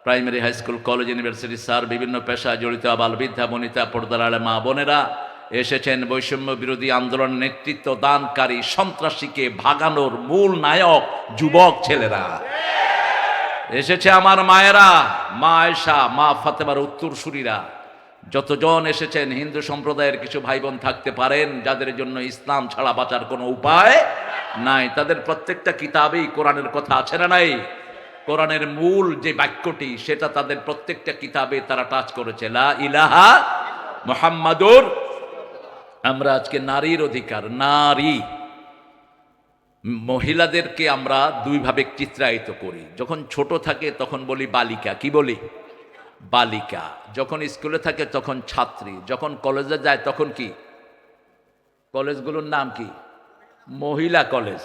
primary, high school, college, university sir, বিভিন্ন পেশায় জড়িত আবাল বৃদ্ধা বনিতা, পর্দার আলে মা বোনেরা এসেছেন। বৈষম্য বিরোধী আন্দোলন নেতৃত্ব দানকারী, সন্ত্রাসীকে ভাগানোর মূল নায়ক যুবক ছেলেরা এসেছে। আমার মায়েরা, মা আয়েশা, মা ফাতেমার উত্তরসূরিরা যতজন এসেছেন। হিন্দু সম্প্রদায়ের কিছু ভাই বোন থাকতে পারেন যাদের জন্য ইসলাম ছাড়া বাঁচার কোনো উপায় নাই। তাদের প্রত্যেকটা কিতাবেই কোরআনের কথা আছে না নাই? কোরআনের মূল যে বাক্যটি, সেটা তাদের প্রত্যেকটা কিতাবে তারা টাচ করেছে, লা ইলাহা মুহাম্মাদুর। আমরা আজকে নারীর অধিকার, নারী, মহিলাদেরকে আমরা দুইভাবে চিত্রায়িত করি। যখন ছোট থাকে তখন বলি বালিকা। কি বলি? বালিকা। যখন স্কুলে থাকে তখন ছাত্রী। যখন কলেজে যায় তখন কি? কলেজগুলোর নাম কি? মহিলা কলেজ।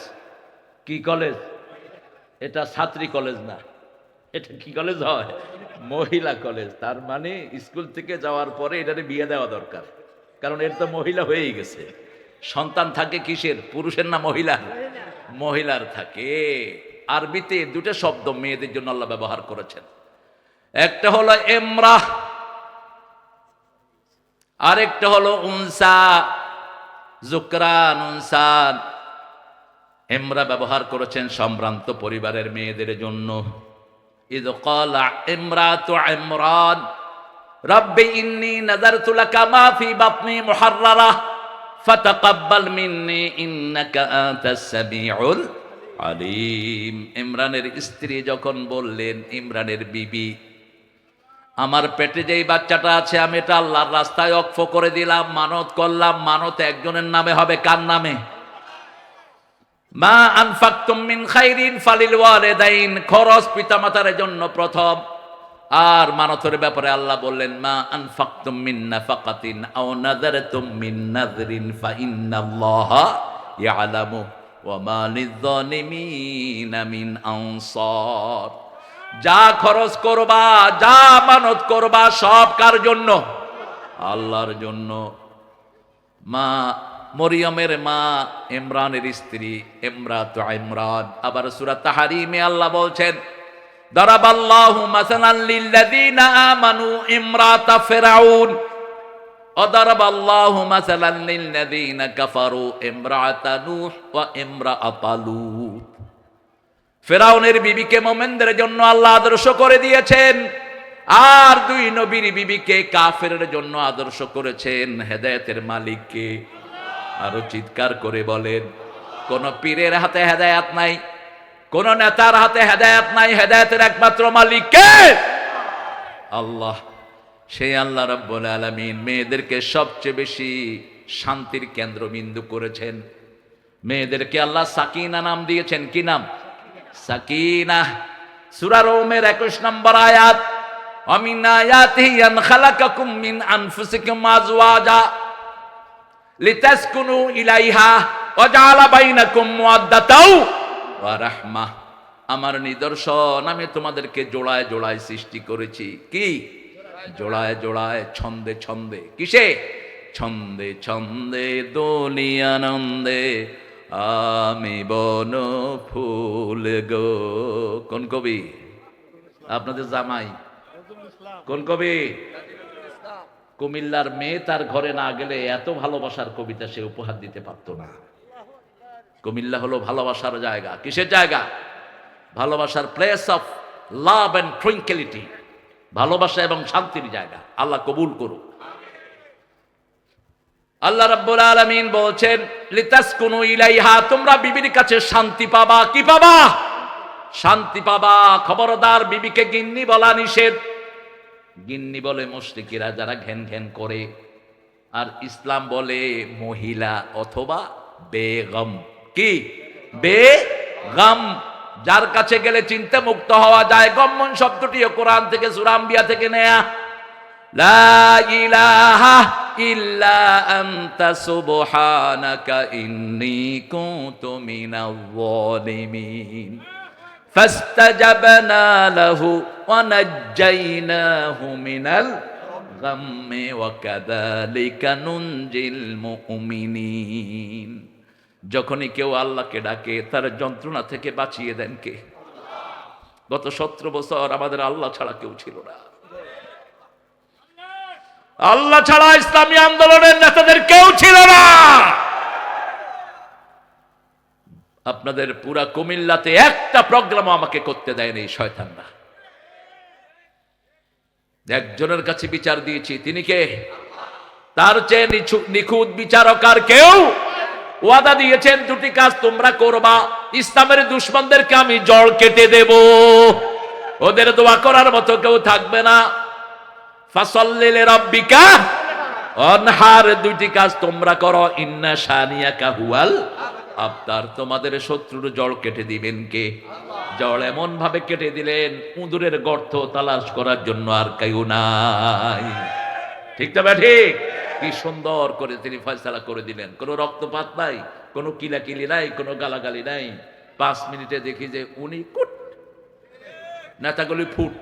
কি কলেজ? এটা ছাত্রী কলেজ না, এটা কি কলেজ হয়? মহিলা কলেজ। তার মানে স্কুল থেকে যাওয়ার পরে এটারে বিয়ে দেওয়া দরকার, কারণ এর তো মহিলা হয়েই গেছে। সন্তান থাকে কিসের? পুরুষের না মহিলার? মহিলার থাকে। আরবিতে দুটো শব্দ মেয়েদের জন্য আল্লাহ ব্যবহার করেছেন। একটা হলো এমরাহ, আরেকটা হলো উনসা, জুকরান, উনসান। এমরা ব্যবহার করেছেন সম্ভ্রান্ত পরিবারের মেয়েদের জন্য। ইদ ক্বালা ইমরাতু ইমরান, রব্বি ইন্নী নাযারতু লাকা মা ফি বাতনি মুহাররারা ফাতাকাব্বাল মিন্নী ইন্নাকা আনতাস সামিউল আলিম। ইমরানের স্ত্রী যখন বললেন, ইমরানের বিবি, আমার পেটে যেই বাচ্চাটা আছে আমি এটা আল্লাহর রাস্তায় ওয়াকফ করে দিলাম, মানত করলাম। মানত একজনের নামে হবে, কার নামে? মা আনফাকতুম মিন খাইরিন ফালিল ওয়ালিদাইন, খরচ পিতামাতার জন্য প্রথম। আর মানতের ব্যাপারে আল্লাহ বললেন, মা আনফাকতুম মিন নাফাকাতিন আও নাযারতুম মিন নাযরিন ফা ইন্নাল্লাহা ইয়ালামু ওয়া মা লিয-যালিমিনা মিন আনসার। যা খরচ করবা, যা মানত করবা, সব কার জন্য? আল্লাহর জন্য। মা মরিয়মের মা ইমরানের স্ত্রী ইমরাতু ইমরান। আবার সূরা তাহরিমে আল্লাহ বলছেন, দারাবাল্লাহু মাসালান লিল্লাযিনা আমানু ইমরাতা ফিরআউন ওয়া দারাবাল্লাহু মাসালান লিল্লাযিনা কাফারু ইমরাতা নূহ ওয়া ইমরাতা লূত। ফিরআউনের বিবিকে মুমিনদের জন্য আল্লাহ আদর্শ করে দিয়েছেন, আর দুই নবীর বিবিকে কাফেরের জন্য আদর্শ করেছেন। হেদায়েতের মালিককে আরো চিৎকার করে বলেন। কোন পীরের হাতে হেদায়েত নাই, কোন নেতার হাতে হেদায়েত নাই, হেদায়েতের একমাত্র মালিক কে? আল্লাহ। সেই আল্লাহ রাব্বুল আলামিন মেয়েদেরকে সবচেয়ে বেশি শান্তির কেন্দ্রবিন্দু করেছেন। মেয়েদেরকে আল্লাহ সাকিনা নাম দিয়েছেন। কি নাম? সাকিনা। সূরা রুমের 21 নম্বর আয়াত, আমিন আয়াতিহি আন খালাকাকুম মিন আনফুসিকুম আজওয়াজা লিতাসকুনু ইলাইহা ওয়া জাআলা বাইনাকুম মুওয়াদ্দাতাও ওয়া রাহমাহ। আমার নিদর্শন, আমি তোমাদেরকে জোড়ায় জোড়ায় সৃষ্টি করেছি। কি? জোড়ায় জোড়ায়, ছন্দে ছন্দে। কিসে? ছন্দে ছন্দে দুনিয়ানন্দে আমি বন ফুল গো। কোন কবি? আপনাদের জামাই। কোন কবি? কুমিল্লার মেয়ে তার ঘরে না গেলে এত ভালোবাসার কবিতা সে উপহার দিতে পারত না। কুমিল্লা হলো ভালোবাসার জায়গা। কিসের জায়গা? ভালোবাসার place of love and tranquillity, ভালোবাসা এবং শান্তির জায়গা। আল্লাহ কবুল করুক। আল্লাহ রাব্বুল আলামিন বলছেন, লিতাসকুনু ইলাইহা, তোমরা বিবির কাছে শান্তি পাবা। কি পাবা? শান্তি পাবা। খবরদার, বিবিকে গিন্নি বলা নিষেধ। গিন্নি বলে মুশরিকিরা যারা ঘ্যান ঘ্যান করে, আর ইসলাম বলে মহিলা অথবা বেগম। কি? বেগম, যার কাছে গেলে চিন্তা মুক্ত হওয়া যায়। গম্মন শব্দটিও কোরআন থেকে, সূরা আম্বিয়া থেকে নেয়া। লা ইলাহা ইল্লা আনতা সুবহানাকা ইন্নী কুনতু মিনাল যালিমিন। ফাস্তাজাবনা লাহু ওয়া নাজ্জাইনাহু মিনাল গাম্মি ওয়া কাযালিকা নুনজিল মুমিনিন। যখনই কেউ আল্লাহকে ডাকে তার যন্ত্রণা থেকে বাঁচিয়ে দেন কে? গত 17 বছর আমাদের আল্লাহ ছাড়া কেউ ছিল না। আল্লাহ ছাড়া ইসলামী আন্দোলনের নেতাদের কেউ ছিল না। আপনাদের পুরা কুমিল্লাতে একটা প্রোগ্রাম আমাকে করতে দেয়নি শয়তানরা। একজনের কাছে বিচার দিয়েছি, তিনি কে? তার চেয়ে নিখুঁত বিচারক আর কেউ? ওয়াদা দিয়েছেন দুটি কাজ তোমরা করবা, ইসলামের দুশমনদেরকে আমি জড় কেটে দেব, ওদের দোয়া করার মতো কেউ থাকবে না। ফাসাল্লি লিরাব্বিকা ওয়ানহার, দুটি কাজ তোমরা করো। ইন্না শানিয়াকা হুয়াল আবতার, তোমাদের শত্রুর জড় কেটে দিবেন কে? জড় এমন ভাবে কেটে দিলেন, উঁদুরের গর্ত তালাশ করার জন্য আর কেউ নাই। ঠিক তো ঠিক? কি সুন্দর করে তিনি ফয়সালা করে দিলেন। কোনো রক্তপাত নাই, কোনো কিলাকিলি নাই, কোনো গালাগালি নাই। 5 মিনিটে দেখি যে উনি কুট, নেতাগুলি ফুট।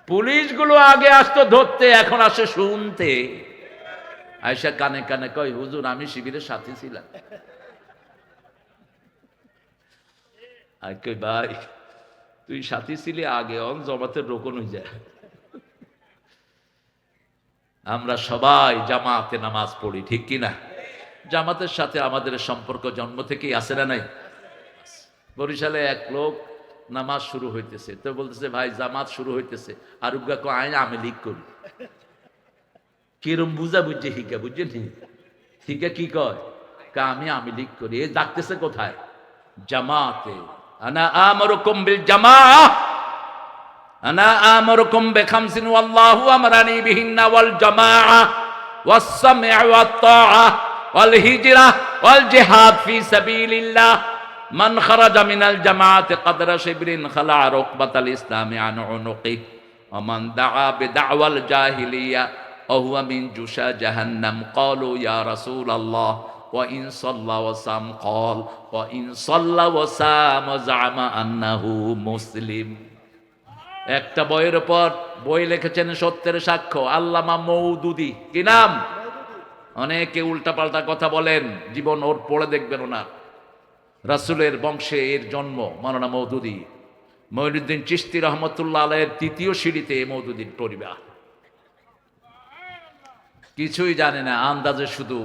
পুলিশগুলো আগে আসতো ধরতে, এখন আসে শুনতে। আয়সা কানে কানে কয়, হুজুর আমি শিবিরের সাথে ছিলাম। আর কই ভাই তুই সাথী ছিলি আগে, অন জমাতের রোকন হয়ে যায়। আমরা সবাই জামাতে নামাজ পড়ি, ঠিক কিনা? জামাতের সাথে আমাদের সম্পর্ক জন্ম থেকেই আছে না নাই? বরিশালে এক লোক নামাজ শুরু হইতেছে, তো বলতেছে ভাই জামাত শুরু হইতেছে, আর উগা কো আইন আমি লিক করি। কিরম বুঝা বুঝছে হিগা, বুঝছেন? হিগা কি কয়, আমি লিক করি। এ ডাকতেছে কোথায়? জামাতে। আনা আমরুকুম বিল জামাআহ, আনা আমরুকুম বিখামসিন ওয়াল্লাহু আমরানি বিহিন্না ওয়াল জামাআহ ওয়াস সামঈ ওয়াত তাআহ ওয়াল হিজরাহ ওয়াল জিহাদ ফি সাবিলিল্লাহ। মান খারাজা মিনাল জামাআতি কদরা শিবরিন খালা রুকবাতাল ইসলামি আন উনুকিহি ওয়া মান দাআ বিদাওয়াল জাহিলিয়া ওয়া হুয়া মিন জুশা জাহান্নাম। ক্বালু ইয়া রাসূলাল্লাহ ওয়া ইন সাল্লা ওয়া সাম, ক্বাল ওয়া ইন সাল্লা ওয়া সাম ওয়া জাআমা আন্নাহু মুসলিম। একটা বইয়ের উপর বই লিখেছেন সত্যের সাক্ষ্য আল্লামা মওদুদী। কি নাম? অনেকে উল্টাপাল্টা কথা বলেন, জীবন ওর পড়ে দেখবেন। ওনার রাসূলের বংশে এর জন্ম, মাওলানা মওদুদী। মঈনুদ্দিন চিশতি রহমতুল্লাহ আলাইহির তৃতীয় সিঁড়িতে মওদুদীর পরিবার। কিছুই জানে না, আন্দাজে শুধু।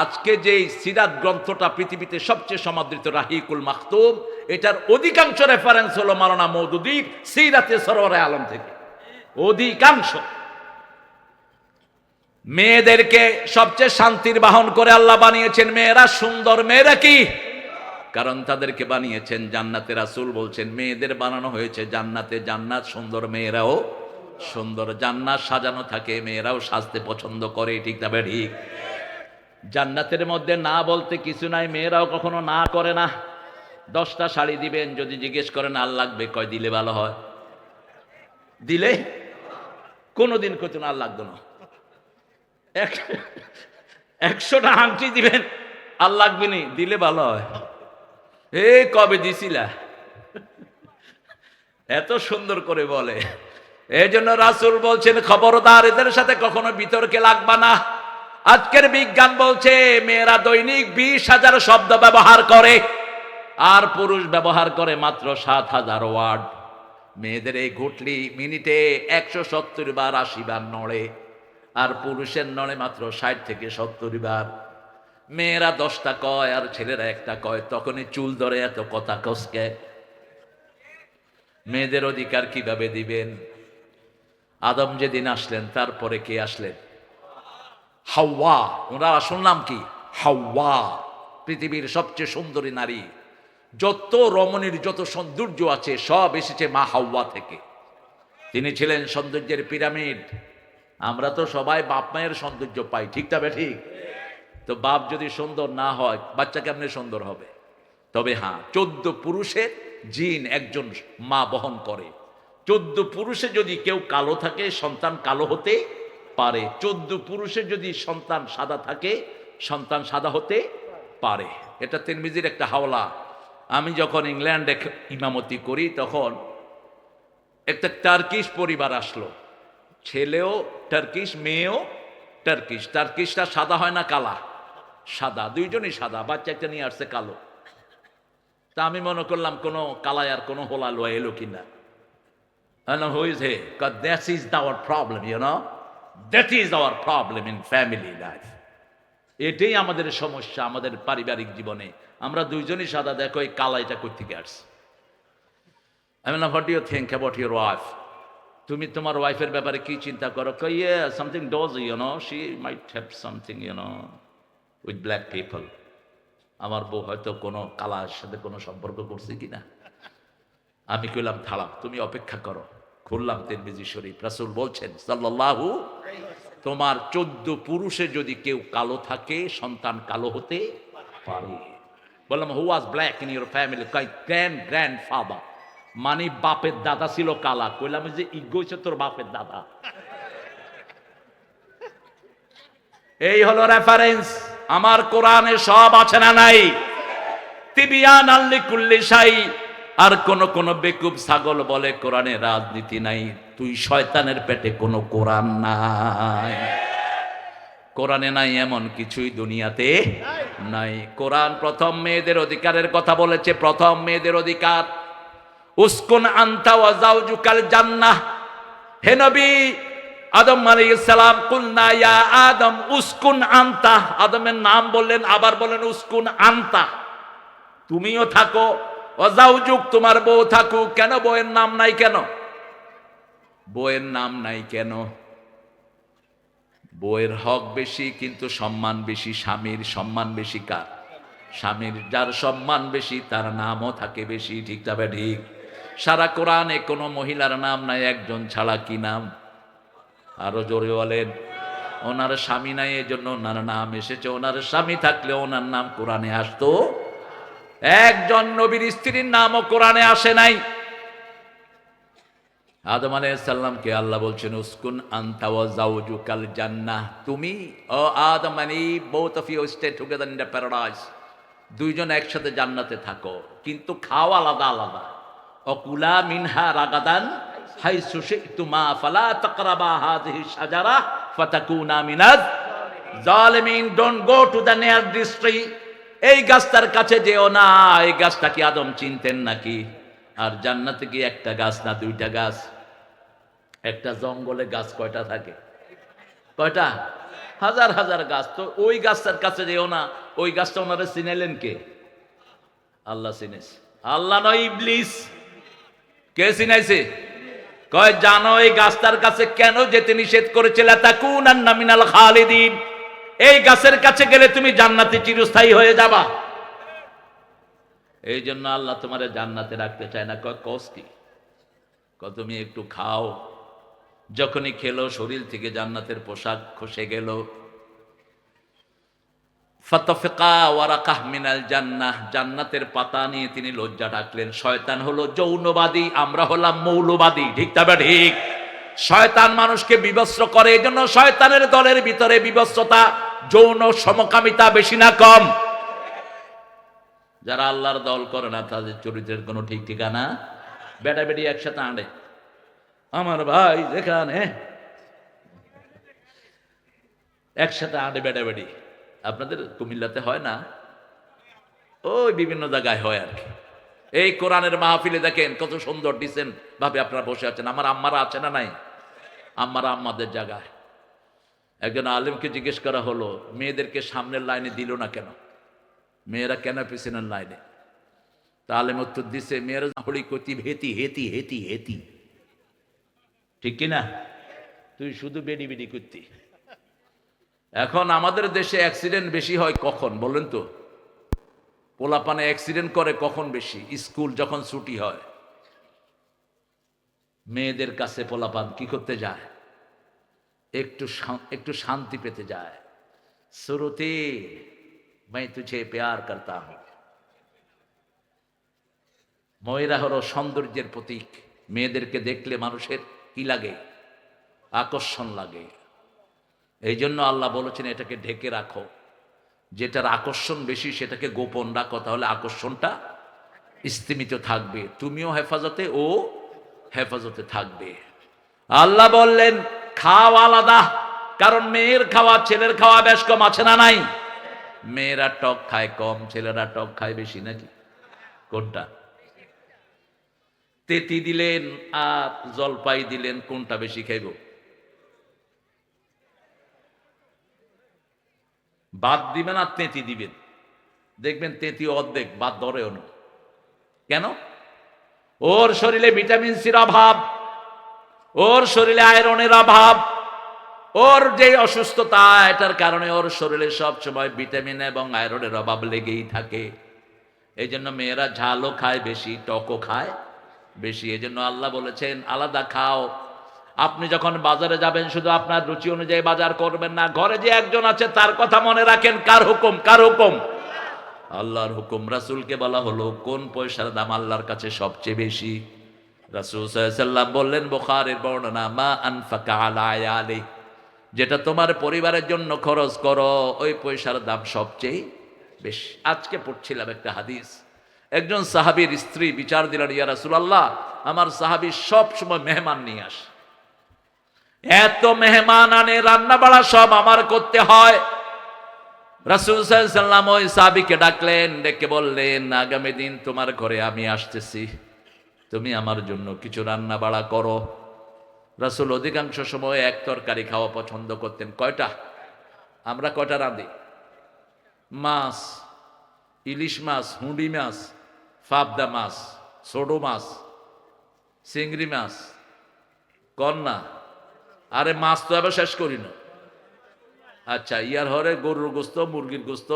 আজকে যে সিরাত গ্রন্থটা পৃথিবীতে সবচেয়ে সমাদৃত রাহিকুল মাখতুম, এটার অধিকাংশ রেফারেন্স হলো মাওলানা মওদুদীর সিরাতে সরওয়ারে আলম থেকে, অধিকাংশ। মেয়েদেরকে সবচেয়ে শান্তির বাহন করে আল্লাহ বানিয়েছেন। মেয়েরা সুন্দর। মেয়েরা কি? কারণ তাদেরকে বানিয়েছেন জান্নাতে। রাসূল বলছেন মেয়েদের বানানো হয়েছে জান্নাতে। জান্নাত সুন্দর, মেয়েরাও সুন্দর। জান্নাত সাজানো থাকে, মেয়েরাও সাজতে পছন্দ করে। ঠিক না ঠিক? জান্নাতের মধ্যে না বলতে কিছু নাই, মেয়েরাও কখনো না করে না। 10টা শাড়ি দিবেন, যদি জিজ্ঞেস করেন আর লাগবে, কয় দিলে ভালো হয়। দিলে কোনোদিন কইতো না আর লাগতো না। 100টা আংটি দিবেন, আর লাগবে নি, দিলে ভালো হয়। এই কবে দিছিলা? এত সুন্দর করে বলে। এই জন্য রাসূল বলছেন খবরদার, এদের সাথে কখনো বিতর্কে লাগবা না। আজকের বিজ্ঞান বলছে মেয়েরা দৈনিক 20,000 শব্দ ব্যবহার করে, আর পুরুষ ব্যবহার করে মাত্র 7,000 ওয়ার্ড। মেয়েদের এই ঘুটলি মিনিটে 170 বার 80 বার নড়ে, আর পুরুষের নড়ে মাত্র 60 থেকে 70 বার। মেয়েরা 10টা কয় আর ছেলেরা একটা কয়, তখনই চুল ধরে এত কথা কসকে। মেয়েদের অধিকার কিভাবে দিবেন? আদম যেদিন আসলেন, তারপরে কে আসলেন? হাওয়া। ওনার আসল নাম কি? হাওয়া। পৃথিবীর সবচেয়ে সুন্দরী নারী। যত রমণীর যত সৌন্দর্য আছে সব এসেছে মা হাওয়া থেকে। তিনি ছিলেন সৌন্দর্যের পিরামিড। আমরা তো সবাই বাপ মায়ের সৌন্দর্য পাই, ঠিক তবে ঠিক? তো বাপ যদি সুন্দর না হয়, বাচ্চা কেমনে সুন্দর হবে? তবে হ্যাঁ, 14 পুরুষের জিন একজন মা বহন করে। 14 পুরুষে যদি কেউ কালো থাকে, সন্তান কালো হতে পারে। 14 পুরুষে যদি সন্তান সাদা থাকে, সন্তান সাদা হতে পারে। এটা তিরমিজির একটা হাওলা। আমি যখন ইংল্যান্ডে ইমামতি করি, তখন একটা টার্কিশ পরিবার আসলো। ছেলেও টার্কিশ, মেয়েও টার্কিশ। টার্কিশটা সাদা হয় না কালা? সাদা, দুইজনই সাদা। বাচ্চা একটা নিয়ে আসছে কালো। তা আমি মনে করলাম কোনো কালায় আর কোনো হোলা লোয়া এলো কিনা। Who is he? Because that is our problem, you know. That is our problem in family life. এটাই আমাদের সমস্যা আমাদের পারিবারিক জীবনে। আমরা দুইজনই সাদা, দেখো এই কালাইটা কই থেকে আসছে। I mean, what do you think about your wife? তুমি তোমার ওয়াইফের ব্যাপারে কি চিন্তা করো? Yeah, something does, you know. She might have something, you know, with black people. আমার বউ হয়তো কোনো কালার সাথে কোনো সম্পর্ক করছে কিনা। আমি কইলাম থালাম, তুমি অপেক্ষা করো। খুললাম তিরমিজি শরীফ। রাসূল বলছেন সাল্লাল্লাহু, তোমার 14 পুরুষে যদি কেউ কালো থাকে, সন্তান কালো হতে পারে। বললাম who was black in your family? Grandfather. মানে বাপের দাদা ছিল কালা। কইলাম যে ইগোইছে তোর বাপের দাদা। এই হলো রেফারেন্স। আমার কোরআনে সব আছে না নাই? তিবিয়ান লিকুল্লি শাই। আর কোন বেকুব ছাগল বলে কোরআনে রাজনীতি নাই। তুই শয়তানের পেটে কোনো কোরআন নাই। কোরআনে নাই এমন কিছুই দুনিয়াতে নাই। কোরআন প্রথম মেয়েদের অধিকারের কথা বলেছে। প্রথম মেয়েদের অধিকার, উসকুন আনতা ওয়া যাওজুকাল জান্নাহ। হে নবী আদম আলাইহিস সালাম, কুলনা ইয়া আদম উসকুন আনতা। আদমের নাম বললেন, আবার বলেন উসকুন আনতা, তুমিও থাকো ও জাওজুক, তোমার বউ থাকুক। কেন বউয়ের নাম নাই কেন? বউয়ের নাম নাই কেন? বউয়ের হক বেশি কিন্তু সম্মান বেশি। স্বামীর সম্মান বেশি কার? স্বামীর। যার সম্মান বেশি তার নামও থাকে বেশি। ঠিক তবে ঠিক। সারা কোরআনে কোনো মহিলার নাম নাই একজন ছাড়া। কি নাম? আরো জোরে বলেন। ওনার স্বামী নাই, এজন্য ওনার নাম এসেছে। ওনার স্বামী থাকলে ওনার নাম কোরআনে আসতো। একজন নবীর স্ত্রীর নামও কোরআনে আসে নাই। আদম আলাইহিস সালামকে আল্লাহ বলছেন উসকুন আনতা ওয়া যাওজুকাল জান্নাহ, তুমি ও আদম and Eve, both of you stay together in the paradise, দুইজন একসাথে জান্নাতে থাকো, কিন্তু খাও আলাদা আলাদা। অকুলা মিনহা রাগাদান হাইসু শি'তুমা ফালা তাকরাবা হাযিহি শাজারা ফাতাকুনা মিনাজ জালিমিন। Don't go to the nearest tree. এই গাছটার কাছে যেও না। এই গাছটা কি আদম চিনতেন নাকি? আর জান্নাতে কি একটা গাছ না দুইটা গাছ? একটা জঙ্গলে গাছ কয়টা থাকে? কয়টা? হাজার হাজার গাছ। তো ওই গাছটার কাছে যেও না। ওই গাছটা ওনারা চিনাইলেন কে? আল্লাহ চিনেছে। আল্লাহ নয়, ইবলিস। কে চিনাইছে? কয় জানো এই গাছটার কাছে কেন যেতে নিষেধ করেছে? লাতাকুনান্না মিনাল খালিদিন। এই গাছের কাছে গেলে তুমি জান্নাতে চিরস্থায়ী হয়ে যাবা। এই জন্য আল্লাহ তোমারে জান্নাতে রাখতে চায় না। কয় কস কি? তুমি একটু খাও। যখনই খেলো শরীর থেকে জান্নাতের পোশাক খসে গেল। ফাতাফিকা ওয়ারাকাহ মিনাল জান্নাহ, জান্নাতের পাতা নিয়ে তিনি লজ্জা ডাকলেন। শয়তান হলো যৌনবাদী, আমরা হলাম মৌলবাদী। ঠিক তবে ঠিক। শয়তান মানুষকে বিবস্ত্র করে। এই জন্য শয়তানের দলের ভিতরে বিবস্ত্রতা, যৌন সমকামিতা বেশি না কম? যারা আল্লাহর দল করে না তাদের চরিত্রের কোনো ঠিক ঠিকানা। বেটা বেটি একসাথে আনে। আমার ভাই যেখানে একসাথে আনে বেটা বেটি। আপনাদের কুমিল্লাতে হয় না? ওই বিভিন্ন জায়গায় হয় আর কি। এই কোরআনের মাহফিলে দেখেন কত সুন্দর ডিসেন্ট ভাবে আপনারা বসে আছেন। আমার আম্মারা আছে না নাই? আম্মারা আম্মাদের জায়গায়। একজন আলেমকে জিজ্ঞেস করা হলো মেয়েদেরকে সামনের লাইনে দিল না কেন? মেয়েরা কেন পিছনের লাইনে? তা আলেম উত্তর দিছে, মেয়েরা হলি কতি হেতি হেতি হেতি হেতি। ঠিক কিনা? তুই শুধু বেডি বেডি করতি। এখন আমাদের দেশে অ্যাক্সিডেন্ট বেশি হয় কখন বলেন তো? পোলাপানে অ্যাক্সিডেন্ট করে কখন বেশি? স্কুল যখন ছুটি হয়। মেয়েদের কাছে পোলাপান কি করতে যায়? একটু শান্তি পেতে যায়। শুরুতে मैं तुझे प्यार करता हूं। মেয়েরা হলো সৌন্দর্যের প্রতীক। মেয়েদেরকে দেখলে মানুষের কি লাগে? আকর্ষণ লাগে। এই জন্য আল্লাহ বলেছেন এটাকে ঢেকে রাখো। যেটার আকর্ষণ বেশি সেটাকে গোপন রাখো, তাহলে আকর্ষণটা স্তিমিত থাকবে। তুমিও হেফাজতে, ও হেফাজতে থাকবে। আল্লাহ বললেন খাও আলাদা, কারণ মেয়ের খাওয়া ছেলের খাওয়া বেশ কম, আছে না নাই? মেয়েরা টক খায় কম, ছেলেরা টক খায় বেশি নাকি? কোনটা? তেতি দিলেন আর জলপাই দিলেন, কোনটা বেশি খাইব? বাদ দিবেন আর তেঁতি দিবেন, দেখবেন তেঁতি অর্ধেক বাদ ধরেও না। কেন? ওর শরীরে ভিটামিন সির অভাব, ওর শরীরে আয়রনের অভাব, ওর যে অসুস্থতা, এটার কারণে ওর শরীরে সব সময় ভিটামিন এবং আয়রনের অভাব লেগেই থাকে। এই জন্য মেয়েরা ঝালও খায় বেশি, টকও খায় বেশি। এই জন্য আল্লাহ বলেছেন আলাদা খাও। আপনি যখন বাজারে যাবেন শুধু আপনার রুচি অনুযায়ী বাজার করবেন না। ঘরে যে একজন আছে তার কথা মনে রাখেন। কার হুকুম? কার হুকুম? আল্লাহর হুকুম। রাসূলকে বলা হলো কোন পয়সার দাম আল্লাহর কাছে সবচেয়ে বেশি? রাসূল সাল্লাল্লাহু আলাইহি ওয়াসাল্লাম বললেন, বুখারীর বর্ণনা, মা আনফাকা আলা আয়ালি, যেটা তোমার পরিবারের জন্য খরচ করো ওই পয়সার দাম সবচেয়ে বেশি। আজকে পড়ছিলাম একটা হাদিস, একজন সাহাবীর স্ত্রী বিচার দিলেন, ইয়া রাসূলুল্লাহ, আমার সাহাবী সব সময় মেহমান নিয়ে আসে, এত মেহমান আনে, রান্না বাড়া সব আমার করতে হয়। রাসূল সাল্লাল্লাহু আলাইহি ওয়াসাল্লাম ওই সাহাবীকে ডাকলেন, ডেকে বললেন, আগামী দিন তোমার ঘরে আমি আসতেছি, তুমি আমার জন্য কিছু রান্না বাড়া করো। রাসূল অধিকাংশ সময় এক তরকারি খাওয়া পছন্দ করতেন। কয়টা? আমরা কয়টা রাঁধি? মাছ, ইলিশ মাছ, হুঁড়ি মাছ, ফাবদা মাছ, ছোটো মাছ, চিংড়ি মাছ, কন্যা, আরে মাছ তো এবার শেষ করি না। আচ্ছা, ইয়ার হরে গরুর গোস্ত, মুরগির গোস্ত,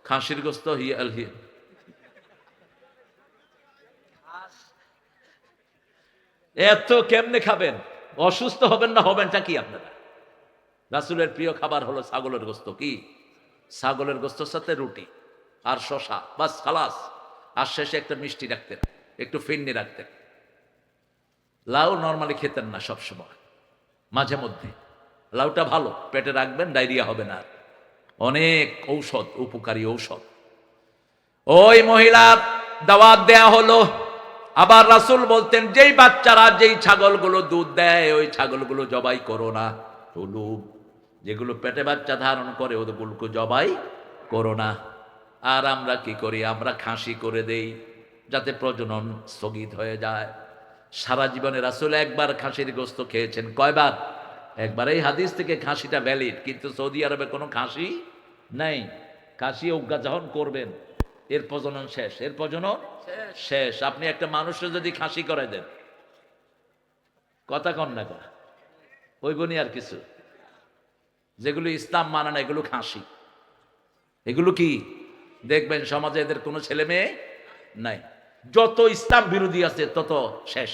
খাসির গোস্ত, এত কেমনে খাবেন? অসুস্থ হবেন না হবেনটা কি আপনারা? রাসূলের প্রিয় খাবার হলো ছাগলের গোস্ত। কি? ছাগলের গোস্তর সাথে রুটি আর শশা, বাস খালাস। আর শেষে একটা মিষ্টি রাখতেন, একটু ফিন্নি রাখতেন। লাউ নরমালি খেতেন না সবসময়, মাঝে মধ্যে। লাউটা ভালো, পেটে রাখবেন, ডায়রিয়া হবে না। অনেক ঔষধ, উপকারী ঔষধ। ওই মহিলা দাওয়াত দেয়া হলো। আবার রাসূল বলতেন, যেই বাচ্চারা, যেই ছাগলগুলো দুধ দেয়, ওই ছাগলগুলো জবাই করো না। যেগুলো পেটে বাচ্চা ধারণ করে, ওগুলোকে জবাই করো না। আর আমরা কি করি? আমরা খাসি করে দেই, যাতে প্রজনন স্থগিত হয়ে যায়। সারা জীবনে রাসূল একবার খাসির গোস্ত খেয়েছেন। কয়বার? একবার। এই হাদিস থেকে খাসিটা ভ্যালিড, কিন্তু সৌদি আরবে কোনো খাসি নাই। খাসি অজ্ঞাজাহন করবেন, এর প্রজনন শেষ, এর প্রজনন শেষ। আপনি একটা মানুষের যদি খাসি করে দেন, কথা কন না কা, ওই বনি আর কিছু। যেগুলো ইসলাম মানে না, এগুলো খাসি। এগুলো কি? দেখবেন সমাজে এদের কোনো ছেলে মেয়ে নাই। যত ইসলাম বিরোধী আছে তত শেষ।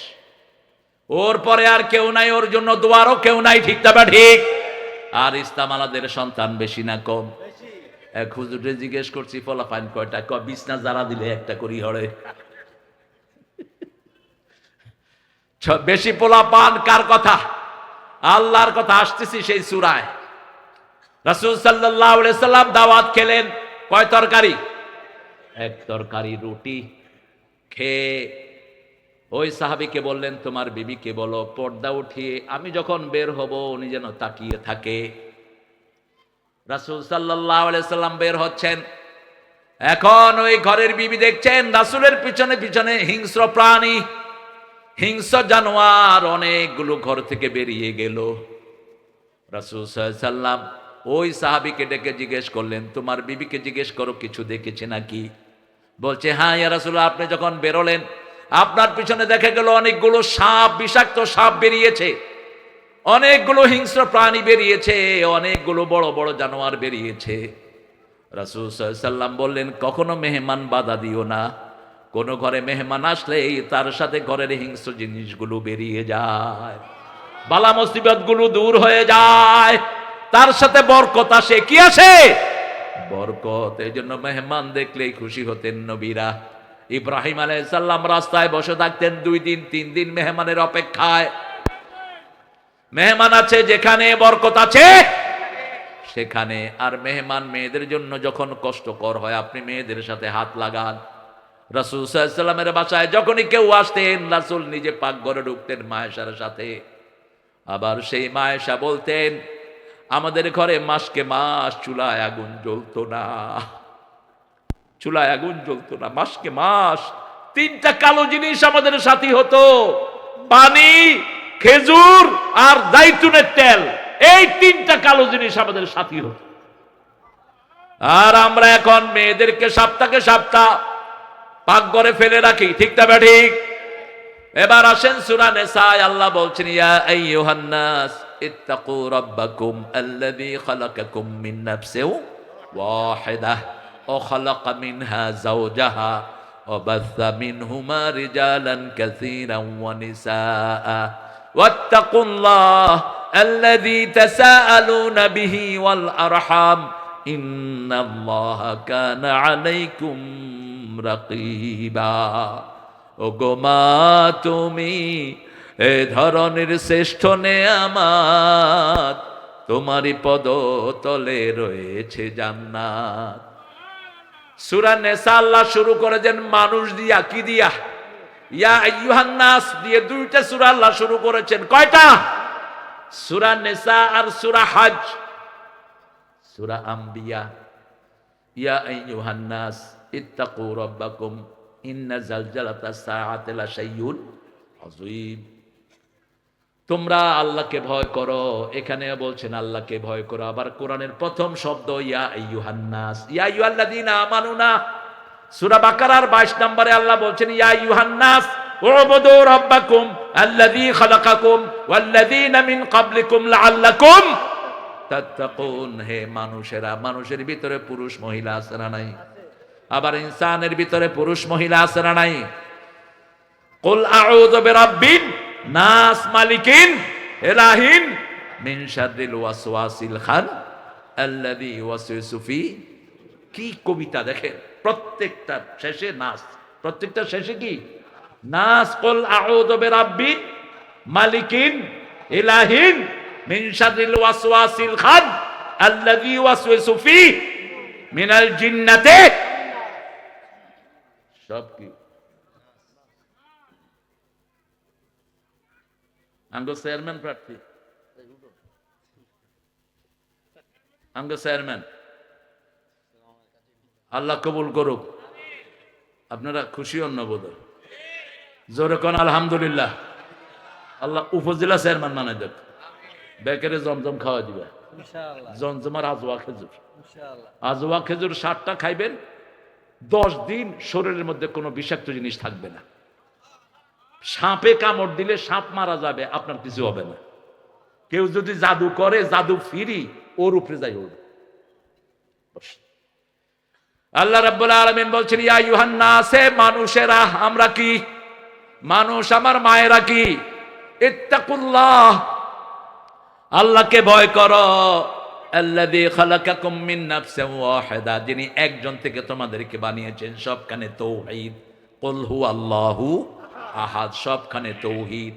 ওর পরে আর কেউ নাই, ওর জন্য দোয়ারও কেউ নাই। ঠিক তবে ঠিক। আর ইসলাম আলাদের সন্তান বেশি না কম? এক হুজুরে জিজ্ঞেস করছি, ফলাফাইন কয়টা? বিছনা যারা দিলে একটা করি হরে। বেশি পোলা পান কার কথা? আল্লাহর কথা। আসতেছি সেই সূরায়। রাসূল সাল্লাল্লাহু আলাইহি সাল্লাম দাওয়াত খেলেন। কয় তরকারি? এক তরকারি রুটি খেয়ে ওই সাহাবীকে বললেন, তোমার বিবিকে বলো পর্দা উঠিয়ে আমি যখন বের হব উনি যেন তাকিয়ে থাকে। রাসূল সাল্লাল্লাহু আলাইহি সাল্লাম বের হচ্ছেন। এখন ওই ঘরের বিবি দেখছেন রাসূলের পিছনে পিছনে হিংস্র প্রাণী, হিংস্র জানোয়ার অনেকগুলো ঘর থেকে বেরিয়ে গেল। রাসূল সাল্লাল্লাহু আলাইহি সাল্লাম ওই সাহাবীকে ডেকে জিজ্ঞেস করলেন, তোমার বিবিকে জিজ্ঞেস করো কিছু দেখেছে নাকি? বলছে, হ্যাঁ ইয়া রাসূলুল্লাহ, আপনি যখন বেরোলেন আপনার পিছনে দেখা গেল অনেকগুলো সাপ, বিষাক্ত সাপ বেরিয়েছে, অনেকগুলো হিংস্র প্রাণী বেরিয়েছে, অনেকগুলো বড় বড় জানোয়ার বেরিয়েছে। রাসূল সাল্লাল্লাহু আলাইহি সাল্লাম বললেন, কখনো মেহমান বাধা দিও না। কোন ঘরে মেহমান আসলেই তার সাথে ঘরের হিংস্র জিনিসগুলো বেরিয়ে যায়, বালা মুসিবতগুলো দূর হয়ে যায়, তার সাথে বরকত আসে। কি আসে? বরকত। এই জন্য মেহমান দেখলেই খুশি হতেন নবীরা। ইব্রাহিম আলাইহিস সালাম রাস্তায় বসে থাকতেন 2 দিন 3 দিন মেহমানের অপেক্ষায়। মেহমান আছে যেখানে, বরকত আছে সেখানে। আর মেহমান মেয়েদের জন্য যখন কষ্টকর হয়, আপনি মেয়েদের সাথে হাত লাগান। রাসূল সাল্লাল্লাহু আলাইহি সাল্লামের বাসায় যখনই কেউ আসতেন, রাসূল নিজে পাকঘরে ঢুকতেন মায়েশার সাথে। আবার সেই মায়েশা বলতেন, আমাদের ঘরে মাসকে মাস চুলায় আগুন জ্বলতো না, চুলায় আগুন জ্বলতো না, মাসকে মাস 3টা কালো জিনিস আমাদের সাথী হতো, পানি, খেজুর আর জাইতুনের তেল। এই 3টা কালো জিনিস আমাদের সাথী হতো। আর আমরা এখন মেয়েদেরকে সপ্তাহে সপ্তাহ পাকঘরে ফেলে রাখি। ঠিক না ঠিক? এবার আসেন সূরা নিসায়, আল্লাহ বলছেন, ইয়া আইয়ুহান নাস ইত্তাকু রাব্বাকুম আল্লাযী খালাকাকুম মিন নাফসিন ওয়াহিদাহ ওয়া খালাকা মিনহা যাওজাহা ওয়া বাসসা মিনহুমা রিজালান কাসীরান ওয়া নিসাআ ওয়াত্তাকুল্লাহ আল্লাযী তাসাআলুনা বিহি ওয়াল আরহাম ইন্নাল্লাহা কানা আলাইকুম রাকীবা। ও গো মা, তুমি এ ধরনের শ্রেষ্ঠ নেয়ামত, তোমারই পদতলে রয়েছে জান্নাত। সূরা নিসা আল্লাহ শুরু করেছেন মানুষ দিয়া। কি দিয়া? ইয়া আইয়ুহান নাস দিয়ে 2টা সূরা আল্লাহ শুরু করেছেন। কয়টা? সূরা নিসা আর সূরা হজ। সূরা আম্বিয়া, ইয়া আইয়ুহান নাস ইত্তাকু রাব্বাকুম ইন্না জালজালাতাস সাআতি লাশাইউন আযীম। তোমরা আল্লাহকে ভয় করো। এখানে বলছেন আল্লাহকে ভয় করো। আবার কোরআনের প্রথম শব্দ ইয়া আইয়ুহান নাস, ইয়া আইয়ুহাল্লাযীনা আমানু না, সূরা বাকারার 22 নম্বরে আল্লাহ বলছেন, ইয়া আইয়ুহান নাস উবুদু রাব্বাকুম আল্লাযী খালাকাকুম ওয়াল্লাযীনা মিন ক্বাবলিকুম লাআল্লাকুম তাত্তাকুন। হে মানুষেরা, মানুষের ভিতরে পুরুষ মহিলা আছে না নাই? আবার ইনসানের ভিতরে পুরুষ মহিলা আছে না নাই? কুল আউযু বিরাব্বিন নাস মালিকিন ইলাহিন মিন শাররিল ওয়াসওয়াসিল খান আল্লাযী ইউওয়াসওয়িসু ফি। কি কবিতা দেখেন, প্রত্যেকটা শেষে নাস, প্রত্যেকটা শেষে কি নাস। কুল আউযু বিরাব্বিন মালিকিন ইলাহিন মিন শাররিল ওয়াসওয়াসিল খান আল্লাযী ইউওয়াসওয়িসু ফি মিনাল জিন্নাতি। সব কি আঙ্গ চেয়ারম্যান প্রার্থী, আঙ্গ চেয়ারম্যান, আল্লাহ কবুল করুক। আপনারা খুশি হন না বোধ? জোরে কোন আলহামদুলিল্লাহ। আল্লাহ উপজেলা চেয়ারম্যান বানাই দেখ, বেকারে জমজম খাওয়া দিবে, জমজমার আজওয়া খেজুর, আজওয়া খেজুর 60টা খাইবেন, 10 দিন শরীরের মধ্যে কোনো বিষাক্ত জিনিস থাকবে না। সাপে কামড় দিলে সাপ মারা যাবে, আপনার কিছু হবে না। কেউ যদি জাদু করে, জাদু ফিরি ওর উপরে যাই ওর। আল্লাহ রাব্বুল আলামিন বলছেন, ইয়া আইয়ুহান নাস, মানুষেরা, আমরা কি মানুষ, আমার মায়েরা কি, ইত্তাকুল্লাহ, আল্লাহকে ভয় করো, আল্লাযী খালাকাকুম মিন নাফসিন ওয়াহিদা, যিনি একজন থেকে তোমাদেরকে বানিয়েছেন। সবখানে তাওহীদ, কুল হুয়াল্লাহু আহাদ, সবখানে তাওহীদ।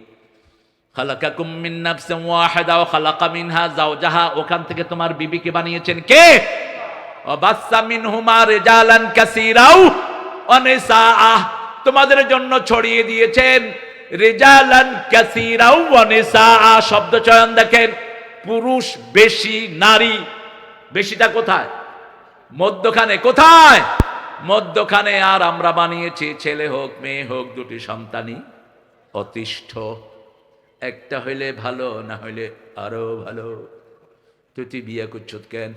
খালাকাকুম মিন নাফসিন ওয়াহিদা ওয়া খালাকা মিনহা যাওজাহা, ওখান থেকে তোমার বিবিকে বানিয়েছেন কে? ওয়া বাসসা মিনহুমা রিজালান কাসীরাও ওয়া নিসাআ, তোমাদের জন্য ছড়িয়ে দিয়েছেন রিজালান কাসীরাও ওয়া নিসাআ। শব্দ চয়ন দেখেন, পুরুষ বেশি, নারী বেশিটা কোথায়? মধ্যখানে। কোথায়? মধ্যখানে। আর আমরা বানিয়েছি ছেলে হোক মেয়ে হোক, দুটি সন্তানই অতিষ্ঠ। একটা হইলে ভালো, না হইলে আরো ভালো। তুই বিয়ে করছত কেন?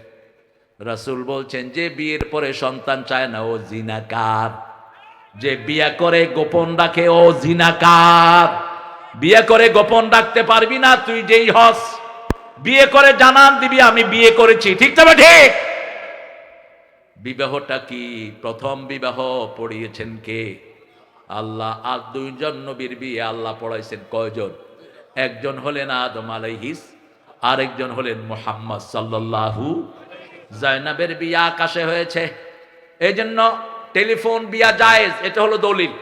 রাসূল বলছেন, যে বিয়ের পরে সন্তান চায় না ও জিনাকার। যে বিয়ে করে গোপন রাখে ও জিনাকার। বিয়ে করে গোপন রাখতে পারবি না, তুই যেই হস। বিয়ে করে জানান দিবি আমি বিয়ে করেছি, ঠিক তবে ঠিক। বিবাহটা কি? প্রথম বিবাহ পড়িয়েছেন কে? আল্লাহ। আর 2 জন নবীর বিয়ে আল্লাহ পড়াইছেন কয়জন? একজন হলেন আদম আলাইহিস, আরেকজন হলেন মুহাম্মদ সাল্লাল্লাহু। জায়নাবের বিয়ে আকাশে হয়েছে, এই জন্য টেলিফোন বিয়া জায়েজ, এটা হলো দলিল।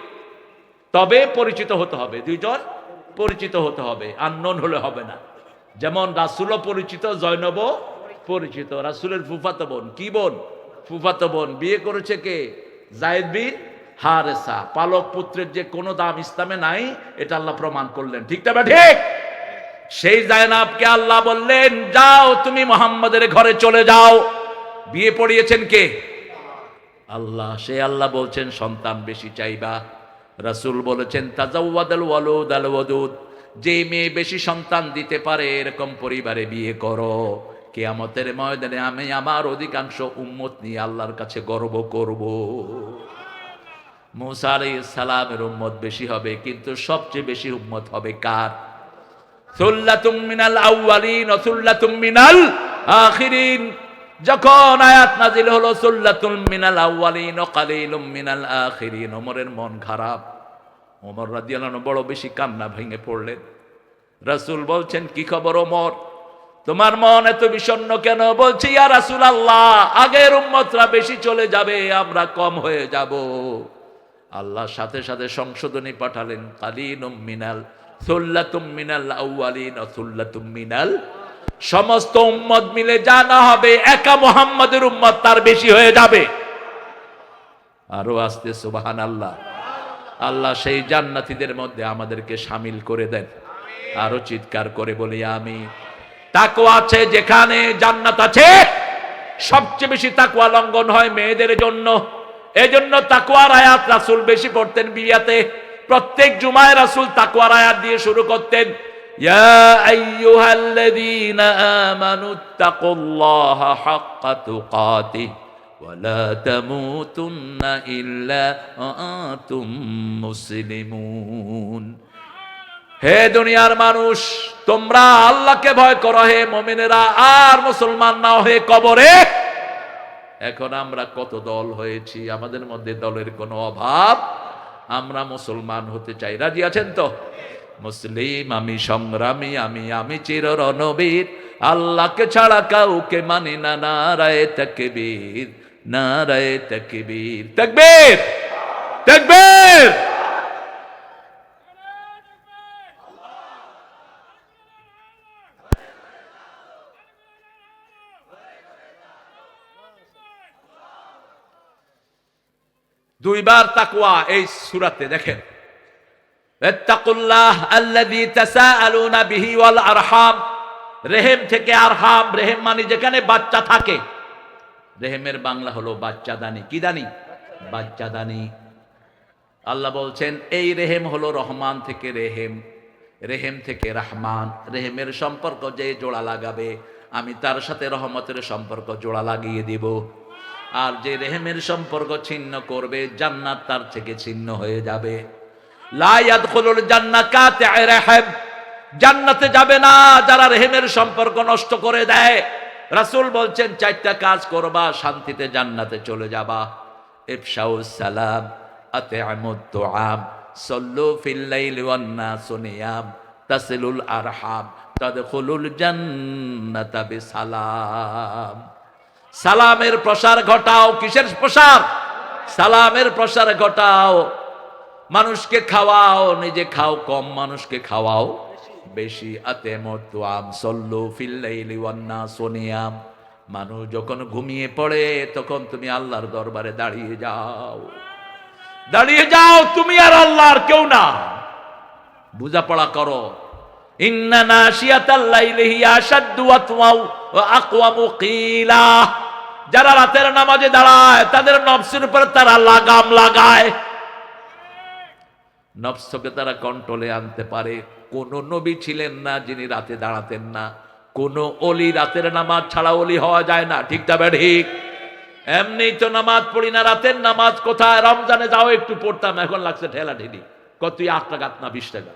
তবে পরিচিত হতে হবে, 2 জন পরিচিত হতে হবে, আননোন হলে হবে না। যেমন রাসূলও পরিচিত, জয়নবও পরিচিত। রাসূলের ফুফাতো বোন, কি বোন? ফুফাতো বোন। বিয়ে করেছে কে? যায়েদ বিন হারেসা। পালক পুত্রের যে কোনো দাম ইসলামে নাই, এটা আল্লাহ প্রমাণ করলেন, ঠিক না ঠিক? সেই জায়নাবকে আল্লাহ বললেন, যাও তুমি মুহাম্মাদের ঘরে চলে যাও। বিয়ে পড়িয়েছেন কে? আল্লাহ। সে আল্লাহ বলছেন সন্তান বেশি চাইবা। রাসূল বলেছেন, তাজাওয়াদাল ওয়ালুদ আল ওয়াদুদ, যে মেয়ে বেশি সন্তান দিতে পারে এরকম পরিবারে বিয়ে করো। কিয়ামতের ময়দানে আমি আমার অধিকাংশ উম্মত নিয়ে আল্লাহর কাছে গর্ব করব। মুসা আলাইহিস সালামের উম্মত বেশি হবে, কিন্তু সবচেয়ে বেশি উম্মত হবে কার? সুল্লাতুম মিনাল আউয়ালিন ওয়া সুল্লাতুম মিনাল আখিরিন। যখন আয়াত নাজিল হলো সুল্লাতুল মিনাল আউয়ালিন ওয়া কালিলুম মিনাল আখিরিন, ওমরের মন খারাপ। ওমর রাদিয়াল্লাহু আনহু বড় বেশি কান্না ভেঙে পড়লেন। রাসূল বলছেন, কি খবর ওমর, তোমার মন এত বিষণ্ণ কেন? বলছি, ইয়া রাসূলুল্লাহ, আগের উম্মতরা বেশি চলে যাবে, আমরা কম হয়ে যাব। আল্লাহ সাথে সাথে সংশোধনী পাঠালেন, কালিলুম মিনাল সুল্লাতুম মিনাল আউয়ালিন ওয়া সুল্লাতুম মিনাল। সমস্ত উম্মত মিলে যা না হবে, একা মুহাম্মাদের উম্মত তার বেশি হয়ে যাবে। আরো আসতে সুবহানাল্লাহ। আল্লাহ সেই জান্নাতীদের মধ্যে আমাদেরকে শামিল করে দেন। আরো চিৎকার করে বলি আমিন। তাকওয়া আছে যেখানে জান্নাত আছে। সবচেয়ে বেশি তাকওয়া লঙ্ঘন হয় মেয়েদের জন্য। এজন্য তাকওয়ার আয়াত রাসূল বেশি পড়তেন বিয়াতে। প্রত্যেক জুমায় রাসূল তাকওয়ার আয়াত দিয়ে শুরু করতেন, ইয়া আইয়ুহাল্লাযীনা আমানুত্তাকুল্লাহা হাক্কা তুকাতিহি ওয়ালা তামুতুন্না ইল্লা আনতুম মুসলিমুন। হে দুনিয়ার মানুষ, তোমরা আল্লাহকে ভয় করো হে মুমিনেরা, আর মুসলমান না হয়ে কবরে। এখন আমরা কত দল হয়েছি, আমাদের মধ্যে দলের কোনো অভাব। আমরা মুসলমান হতে চাই, রাজি আছেন তো? মুসলিম আমি, সংগ্রামী আমি, আমি চির রণবীর, আল্লাহকে ছাড়া কাউকে মানি না। নারায়ে তাকবীর, নারায়ে তাকবীর, তাকবীর, তাকবীর। দুইবার তাকওয়া এই সূরাতে দেখেন, ইত্তাকুল্লাহ আল্লাযী তাসাআলুনা বিহি ওয়াল আরহাম। রেহেম থেকে আরহাম, রেহেম মানে যেখানে বাচ্চা থাকে। রেহেমের বাংলা হলো বাচ্চাদানি। কি দানি? বাচ্চাদানি। আল্লাহ বলছেন এই রেহেম হলো রহমান থেকে রেহেম, রেহেম থেকে রহমান। রেহেমের সম্পর্ক যে জোড়া লাগাবে, আমি তার সাথে রহমতের সম্পর্ক জোড়া লাগিয়ে দিব। আর যে রেহেমের সম্পর্ক ছিন্ন করবে, জান্নাত তার থেকে ছিন্ন হয়ে যাবে। লা ইয়াদখুলুল জান্নাতা কাতি'আ রাহিম। জান্নাতে যাবে না যারা রেহেমের সম্পর্ক নষ্ট করে দেয়। রাসূল বলছেন চারটা কাজ করবা, শান্তিতে জান্নাতে চলে যাবা। ইফশাউস সালাম, আতি'মুত তুআম, সাল্লু ফিল লাইলি ওয়ান নাসু নিয়াম, তাসিলুল আরহাম, তাদখুলুল জান্নাতা বিসালাম। সালামের প্রসার ঘটাও। কিসের প্রসার? সালামের প্রসার ঘটাও। মানুষকে খাওয়াও, নিজে খাও কম, মানুষকে খাওয়াও বেশি। আতিমুত তুআম, সাল্লু ফিল লাইলি ওয়ান নাসু নিয়াম। মানুষ যখন ঘুমিয়ে পড়ে তখন তুমি আল্লাহর দরবারে দাঁড়িয়ে যাও, দাঁড়িয়ে যাও, তুমি আর আল্লাহ, আর কেউ না। বুঝাপড়া করো। ইন্না নাশিয়াতাল লাইলি হিয়া আশাদ্দু ওয়াতওয়া ওয়া আকওয়ামু কিলা। যারা রাতের নামাজে দাঁড়ায় তাদের নফসের উপর তারা লাগাম লাগায়, নফসকে তারা কন্ট্রোলে আনতে পারে। কোন নবী ছিলেন না যিনি রাতে দাঁড়াতেন না। কোন অলি রাতের নামাজ ছাড়া অলি হওয়া যায় না, ঠিক না ঠিক? এমনি তো নামাজ পড়ি না, রাতের নামাজ কোথায়? রমজানে যাও একটু পড়তাম, এখন লাগছে ঠেলা ঠেলি। কত 8 টাকা না 20 টাকা?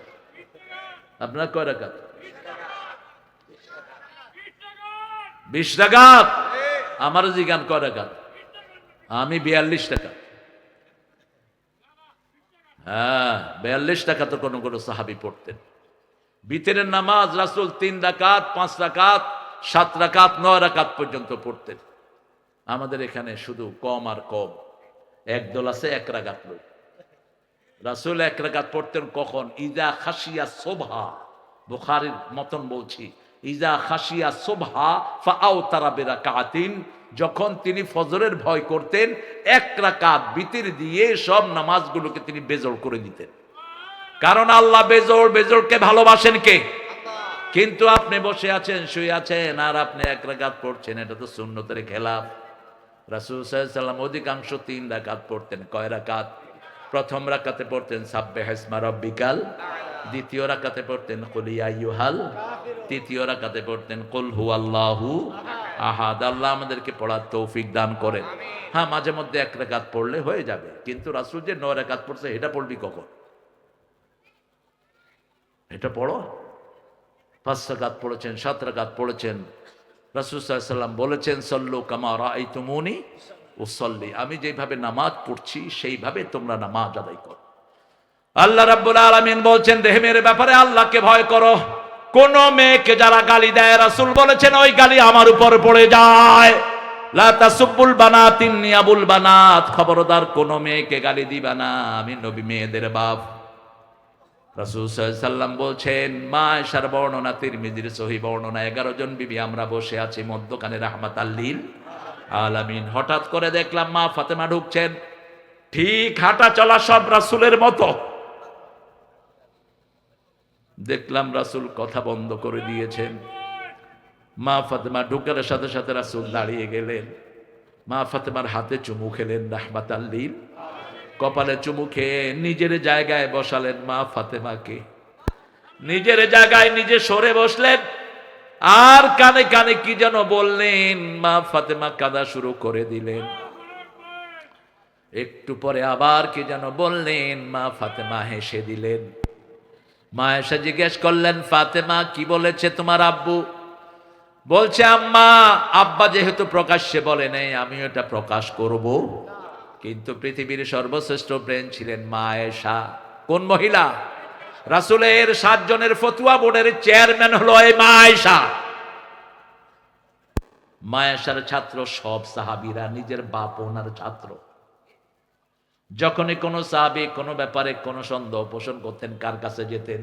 আপনার কয় রাকাত? 20 টাকা। আমার জিগান কয় রাকাত? আমি 42 টাকা। হ্যাঁ, 42 টাকা তো কোন কোন সাহাবী পড়তেন। বিতরের নামাজ রাসূল 3 রাকাত, 5 রাকাত, 7 রাকাত, 9 রাকাত পর্যন্ত পড়তেন। আমাদের এখানে শুধু কম আর কম। একদল আছে 1 রাকাত লোক। রাসূল 1 রাকাত পড়তেন কখন? ইজা খাশিয়া সুবহা, বুখারীর মতন বলছি, ইজা খাশিয়া সুবহা ফাআউতারা বিরাকাতিন। যখন তিনি ফজরের ভয় করতেন 1 রাকাত বিতির দিয়ে সব নামাজগুলোকে তিনি বেজোড় করে দিতেন। কারণ আল্লাহ বেজোড়, বেজোড়কে ভালোবাসেন কে? কিন্তু আপনি বসে আছেন, শুয়ে আছেন, আর আপনি 1 রাকাত পড়ছেন, এটা তো সুন্নতের খেলাফ। রাসূল সাল্লাল্লাহু আলাইহি ওয়াসাল্লাম অধিকাংশ 3 রাকাত পড়তেন। কয় রাকাত? প্রথম রাকাতে পড়তেন সাব্বিহ ইসমা রাব্বিকাল, দ্বিতীয় রাকাতে পড়তেন কুল ইয়া আইয়ুহাল, তৃতীয় রাকাতে পড়তেন কুল হুয়াল্লাহু আহাদ। আল্লাহ আমাদেরকে পড়ার তৌফিক দান করেন। হ্যাঁ, মাঝে মধ্যে 1 রাকাত পড়লে হয়ে যাবে, কিন্তু রাসূল যে 9 রাকাত পড়ছে এটা পড়বি কখন? এটা পড়ো। 5 রাকাত পড়েছেন, 7 রাকাত পড়েছেন। রাসূল সাল্লাল্লাহু আলাইহি ওয়াসাল্লাম বলেছেন সল্লু কামা রাআইতুমুনি উসাল্লি। আমি যেভাবে নামাজ পড়ছি সেইভাবে তোমরা নামাজ আদায় করো। আল্লাহ রাব্বুল আলামিন বলছেন রেহেমের ব্যাপারে আল্লাহকে ভয় করো। কোন মেয়েকে যারা গালি দেয়, রাসূল বলেছেন ওই গালি আমার উপর পড়ে যায়। লা তাসুব্বুল বানাত ইন্নী আবুল বানাত। খবরদার কোন মেয়েকে গালি দিবা না, আমি নবী মেয়েদের বাপ। রাসূল সাল্লাল্লাহু আলাইহি ওয়াসাল্লাম বলছেন, মা আয়েশার বর্ণনা, তিরমিজির সহিহ বর্ণনা, 11 জন বিবি আমরা বসে আছি মধ্যখানে রাহমাতাল লিল আলামিন। হঠাৎ করে দেখলাম মা ফাতেমা ঢুকছেন। ঠিক হাঁটা চলা সব রাসূলের মতো। দেখলাম রাসূল কথা বন্ধ করে দিয়েছেন। মা ফাতেমা ঢুকার সাথে সাথে রাসূল দাঁড়িয়ে গেলেন। মা ফাতেমার হাতে চুমু খেলেন রাহমাতাল লিল, কপালে চুমু খেয়ে নিজের জায়গায় বসালেন মা ফাতেমাকে। নিজের জায়গায় নিজে সরে বসলেন, আর কানে কানে কি যেন বললেন। মা ফাতেমা কাঁদা শুরু করে দিলেন। একটু পরে আবার কি যেন বললেন, মা ফাতেমা হেসে দিলেন। মা এসে জিজ্ঞেস করলেন, ফাতেমা কি বলেছে তোমার আব্বু? বলছে, আম্মা, আব্বা যেহেতু প্রকাশ্যে বলে নাই, আমি এটা প্রকাশ করব। কিন্তু পৃথিবীর সর্বশ্রেষ্ঠ ব্রেন ছিলেন মা আয়েশা। কোন মহিলা? রাসূলের 7 জনের ফতুয়া বোর্ডের চেয়ারম্যান হলো এই মা আয়েশা। মা আয়েশার ছাত্র সব সাহাবীরা, নিজের বাপ ওনার ছাত্র। যখনই কোনো সাহাবী কোনো ব্যাপারে কোনো সন্দেহ পোষণ করতেন, কার কাছে যেতেন?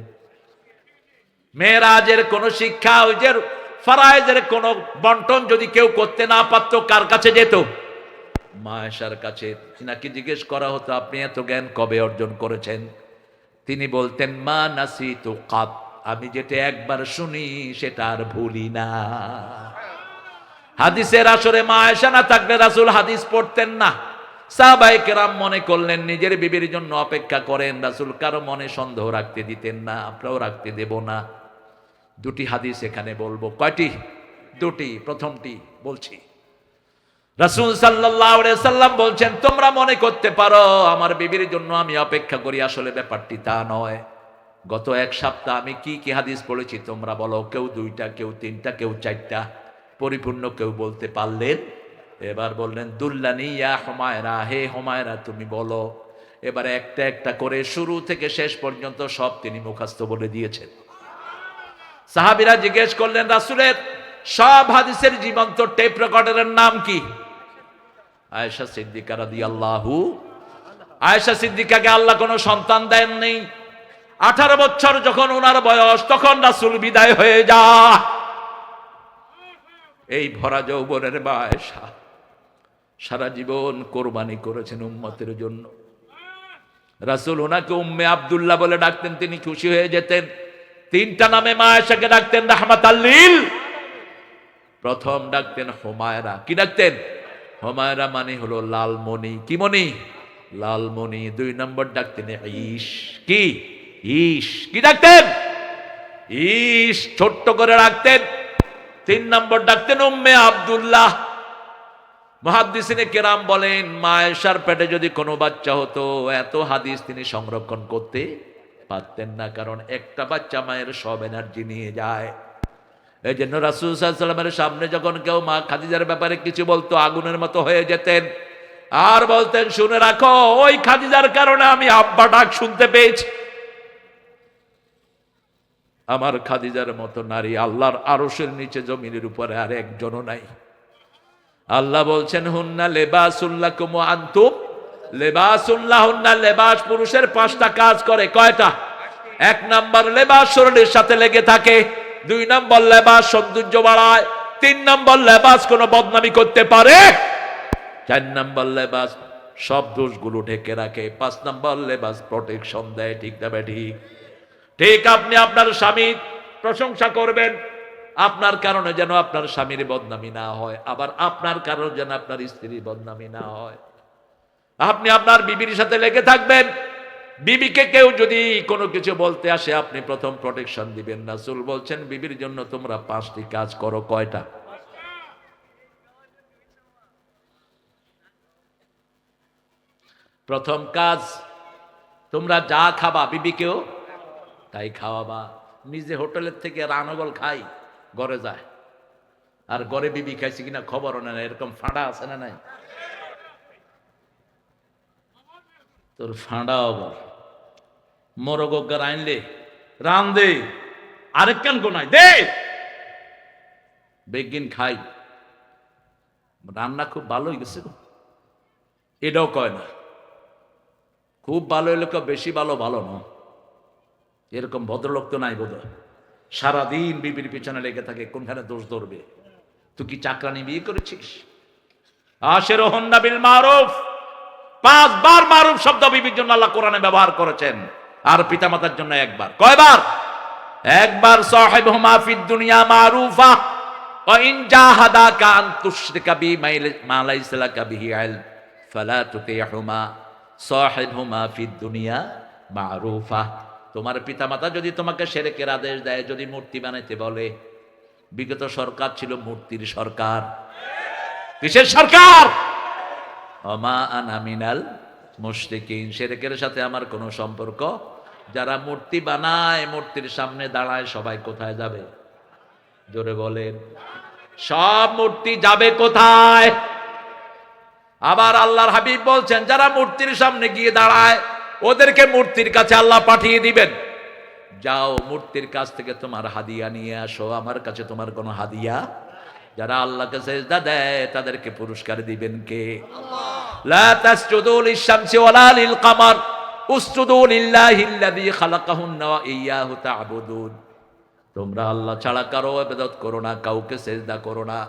মেরাজের কোন শিক্ষা, ওই যে ফরায়েজের কোন বন্টন যদি কেউ করতে না পারত, কার কাছে যেত? মা আয়েশার কাছে। নাকি জিজ্ঞেস করা হতো, আপনি এত জ্ঞান কবে অর্জন করেছেন? তিনি বলতেন, মা নাসিতু কাত, আমি যেটা একবার শুনি সেটা আর ভুলি না। হাদিসের আসরে মা আয়েশা না থাকলে রাসূল হাদিস পড়তেন না। সাহাবায়ে কেরাম মনে করলেন নিজের বিবির জন্য অপেক্ষা করেন, রাসূল কারো মনে সন্দেহ রাখতে দিতেন না, আমরাও রাখতে দেব না। দুটি হাদিস এখানে বলবো। কয়টি? দুটি। প্রথমটি বলছি, রাসূল সাল্লাল্লাহু আলাইহি সাল্লাম বলছেন, তোমরা মনে করতে পারো আমার বিবির জন্য আমি অপেক্ষা করি, আসলে ব্যাপারটি তা নয়। গত এক সপ্তাহ আমি কি কি হাদিস পড়েছি তোমরা বলো। কেউ 2টা, কেউ 3টা, কেউ 4টা, পরিপূর্ণ কেউ বলতে পারলেন? এবার বললেন, দুল্লানি ইয়া হুমায়রা, হে হুমায়রা তুমি বলো। এবার একটা একটা করে শুরু থেকে শেষ পর্যন্ত সব তিনি মুখস্থ বলে দিয়েছেন। সাহাবীরা জিজ্ঞেস করলেন, রাসূলের সব হাদিসের জীবন্ত টেপ রেকর্ডারের নাম কি? আয়েশা সিদ্দিকা রাদিয়াল্লাহু। আয়েশা সিদ্দিকাকে আল্লাহ কোনো সন্তান দেননি। 18 বছর যখন ওনার বয়স, তখন রাসূল বিদায় হয়ে যায়। এই ভরা যৌবনের মা আয়েশা সারা জীবন কোরবানি করেছেন উম্মতের জন্য। রাসূল ওনাকে উম্মে আব্দুল্লাহ বলে ডাকতেন, তিনি খুশি হয়ে যেতেন। 3টা নামে মা আয়েশাকে ডাকতেন রাহমাতাল লিল। প্রথম ডাকতেন হুমায়রা। কি ডাকতেন? হুমায়রা মানে হলো লালমণি। কি মণি? লালমণি। 2 নম্বর ডাকতেন ঈশ। কি? ঈশ। কি ডাকতেন? ঈশ, ছোট্ট করে ডাকতেন। 3 নম্বর ডাকতেন উম্মে আব্দুল্লাহ। মুহাদ্দিসিনে কেরাম বলেন, মা আয়েশার পেটে যদি কোনো বাচ্চা হতো, এত হাদিস তিনি সংরক্ষণ করতে পারতেন না, কারণ একটা বাচ্চা মায়ের সব এনার্জি নিয়ে যায়। এই জন্য রাসূল সাল্লাল্লাহু আলাইহি ওয়াসাল্লামের সামনে যখন কেউ মা খাদিজার ব্যাপারে কিছু বলতো, আগুনের মতো হয়ে যেতেন আর বলতেন, শুনে রাখো, ওই খাদিজার কারণে আমি আব্বা ডাক শুনতে পেয়েছি। আমার খাদিজার মতো নারী আল্লাহর আরশের নিচে জমিনের উপরে আর একজনও নাই। আল্লাহ বলছেন, হুন্না লিবাসুল লাকুম ওয়া আনতুম লিবাসুল লাহুন্না। লেবাস পুরুষের 5টা কাজ করে। কয়টা? 1 নাম্বার লেবাস শরীরের সাথে লেগে থাকে, 2 নাম্বার লেবাস সৌন্দর্য বাড়ায়, 3 নাম্বার লেবাস কোনো বদনামি করতে পারে, 4 নাম্বার লেবাস সব দোষগুলো ঢেকে রাখে, 5 নাম্বার লেবাস প্রোটেকশন দেয়। ঠিক না ঠিক? ঠিক। আপনি আপনার স্বামীর প্রশংসা করবেন, আপনার কারণে যেন আপনার স্বামীর বদনামি না হয়, আবার আপনার কারণে যেন আপনার স্ত্রীর বদনামি না হয়। আপনি আপনার বিবির সাথে লেগে থাকবেন। বিবিকে কেউ যদি কোনো কিছু বলতে আসে, আপনি প্রথম প্রোটেকশন দিবেন। রাসূল বলছেন, বিবির জন্য তোমরা 5টি কাজ করো। কয়টা? প্রথম কাজ, তোমরা যা খাবা বিবিকেও তাই খাওয়াবা। নিজে হোটেলের থেকে রানগল খাই, ঘরে যায়, আর ঘরে বিবি খাইছে কিনা খবরও নেই। এরকম ফাঁড়া আছে না নাই? তোর ফাঁড়া অবর মরগার আইনলে রান দে, আরেক কান কোনাই দে, বেগিন খাই। রান্না খুব ভালো হয়ে গেছে, এটাও কয় না। খুব ভালো হইলে বেশি ভালো, ভালো না। এরকম ভদ্রলোক তো নাই বোধ। সারাদিন বিবির পিছনে লেগে থাকে, কোনখানে দোষ ধরবে। তুই কি চাকরানি বিয়ে করেছিস? আশিরুহুন্না বিল মারুফ। 5 বার মারুফ শব্দ বিবির জন্য আল্লাহ কোরআনে ব্যবহার করেছেন, আর পিতামাতার জন্য 1 বার। কয়বার? 1 বার। সাহিবহুমা ফিদ দুনিয়া মারুফা ওয়া ইন জাহাদাকা আন তুশরিকা বি মা লাইসা লাকা বিহি ইলম ফালা তুতিহুমা সাহিবহুমা ফিদ দুনিয়া মারুফা। তোমার পিতামাতা যদি তোমাকে শিরকের আদেশ দেয়, যদি মূর্তি বানাইতে বলে, বিগত সরকার ছিল মূর্তির সরকার। কিসের সরকার? ওমা আনা মিনাল মুশরিকিন, শিরকের সাথে আমার কোনো সম্পর্ক। যারা মূর্তি বানায়, মূর্তির সামনে দাঁড়ায়, সবাই কোথায় যাবে? জোরে বলেন। সব মূর্তি যাবে কোথায়? আবার আল্লাহর হাবিব বলছেন, যারা মূর্তির সামনে গিয়ে দাঁড়ায় ওদেরকে মূর্তির কাছে আল্লাহ পাঠিয়ে দিবেন, যাও মূর্তির কাছ থেকে তোমার হাদিয়া নিয়ে আসো, আমার কাছে তোমার কোনো হাদিয়া। যারা আল্লাহকে সেজদা দেয় তাদেরকে পুরস্কার দিবেন কে? লা তাসজুদু লিশ-শামসি ওয়ালা লিল-কামার উসজুদু লিল্লাহিল্লাযী খালাকাহুন্না ওয়া ইয়্যাহু তা'বুদুন। তোমরা আল্লাহ ছাড়া কারো ইবাদত করো না, কাউকে সেজদা করো না।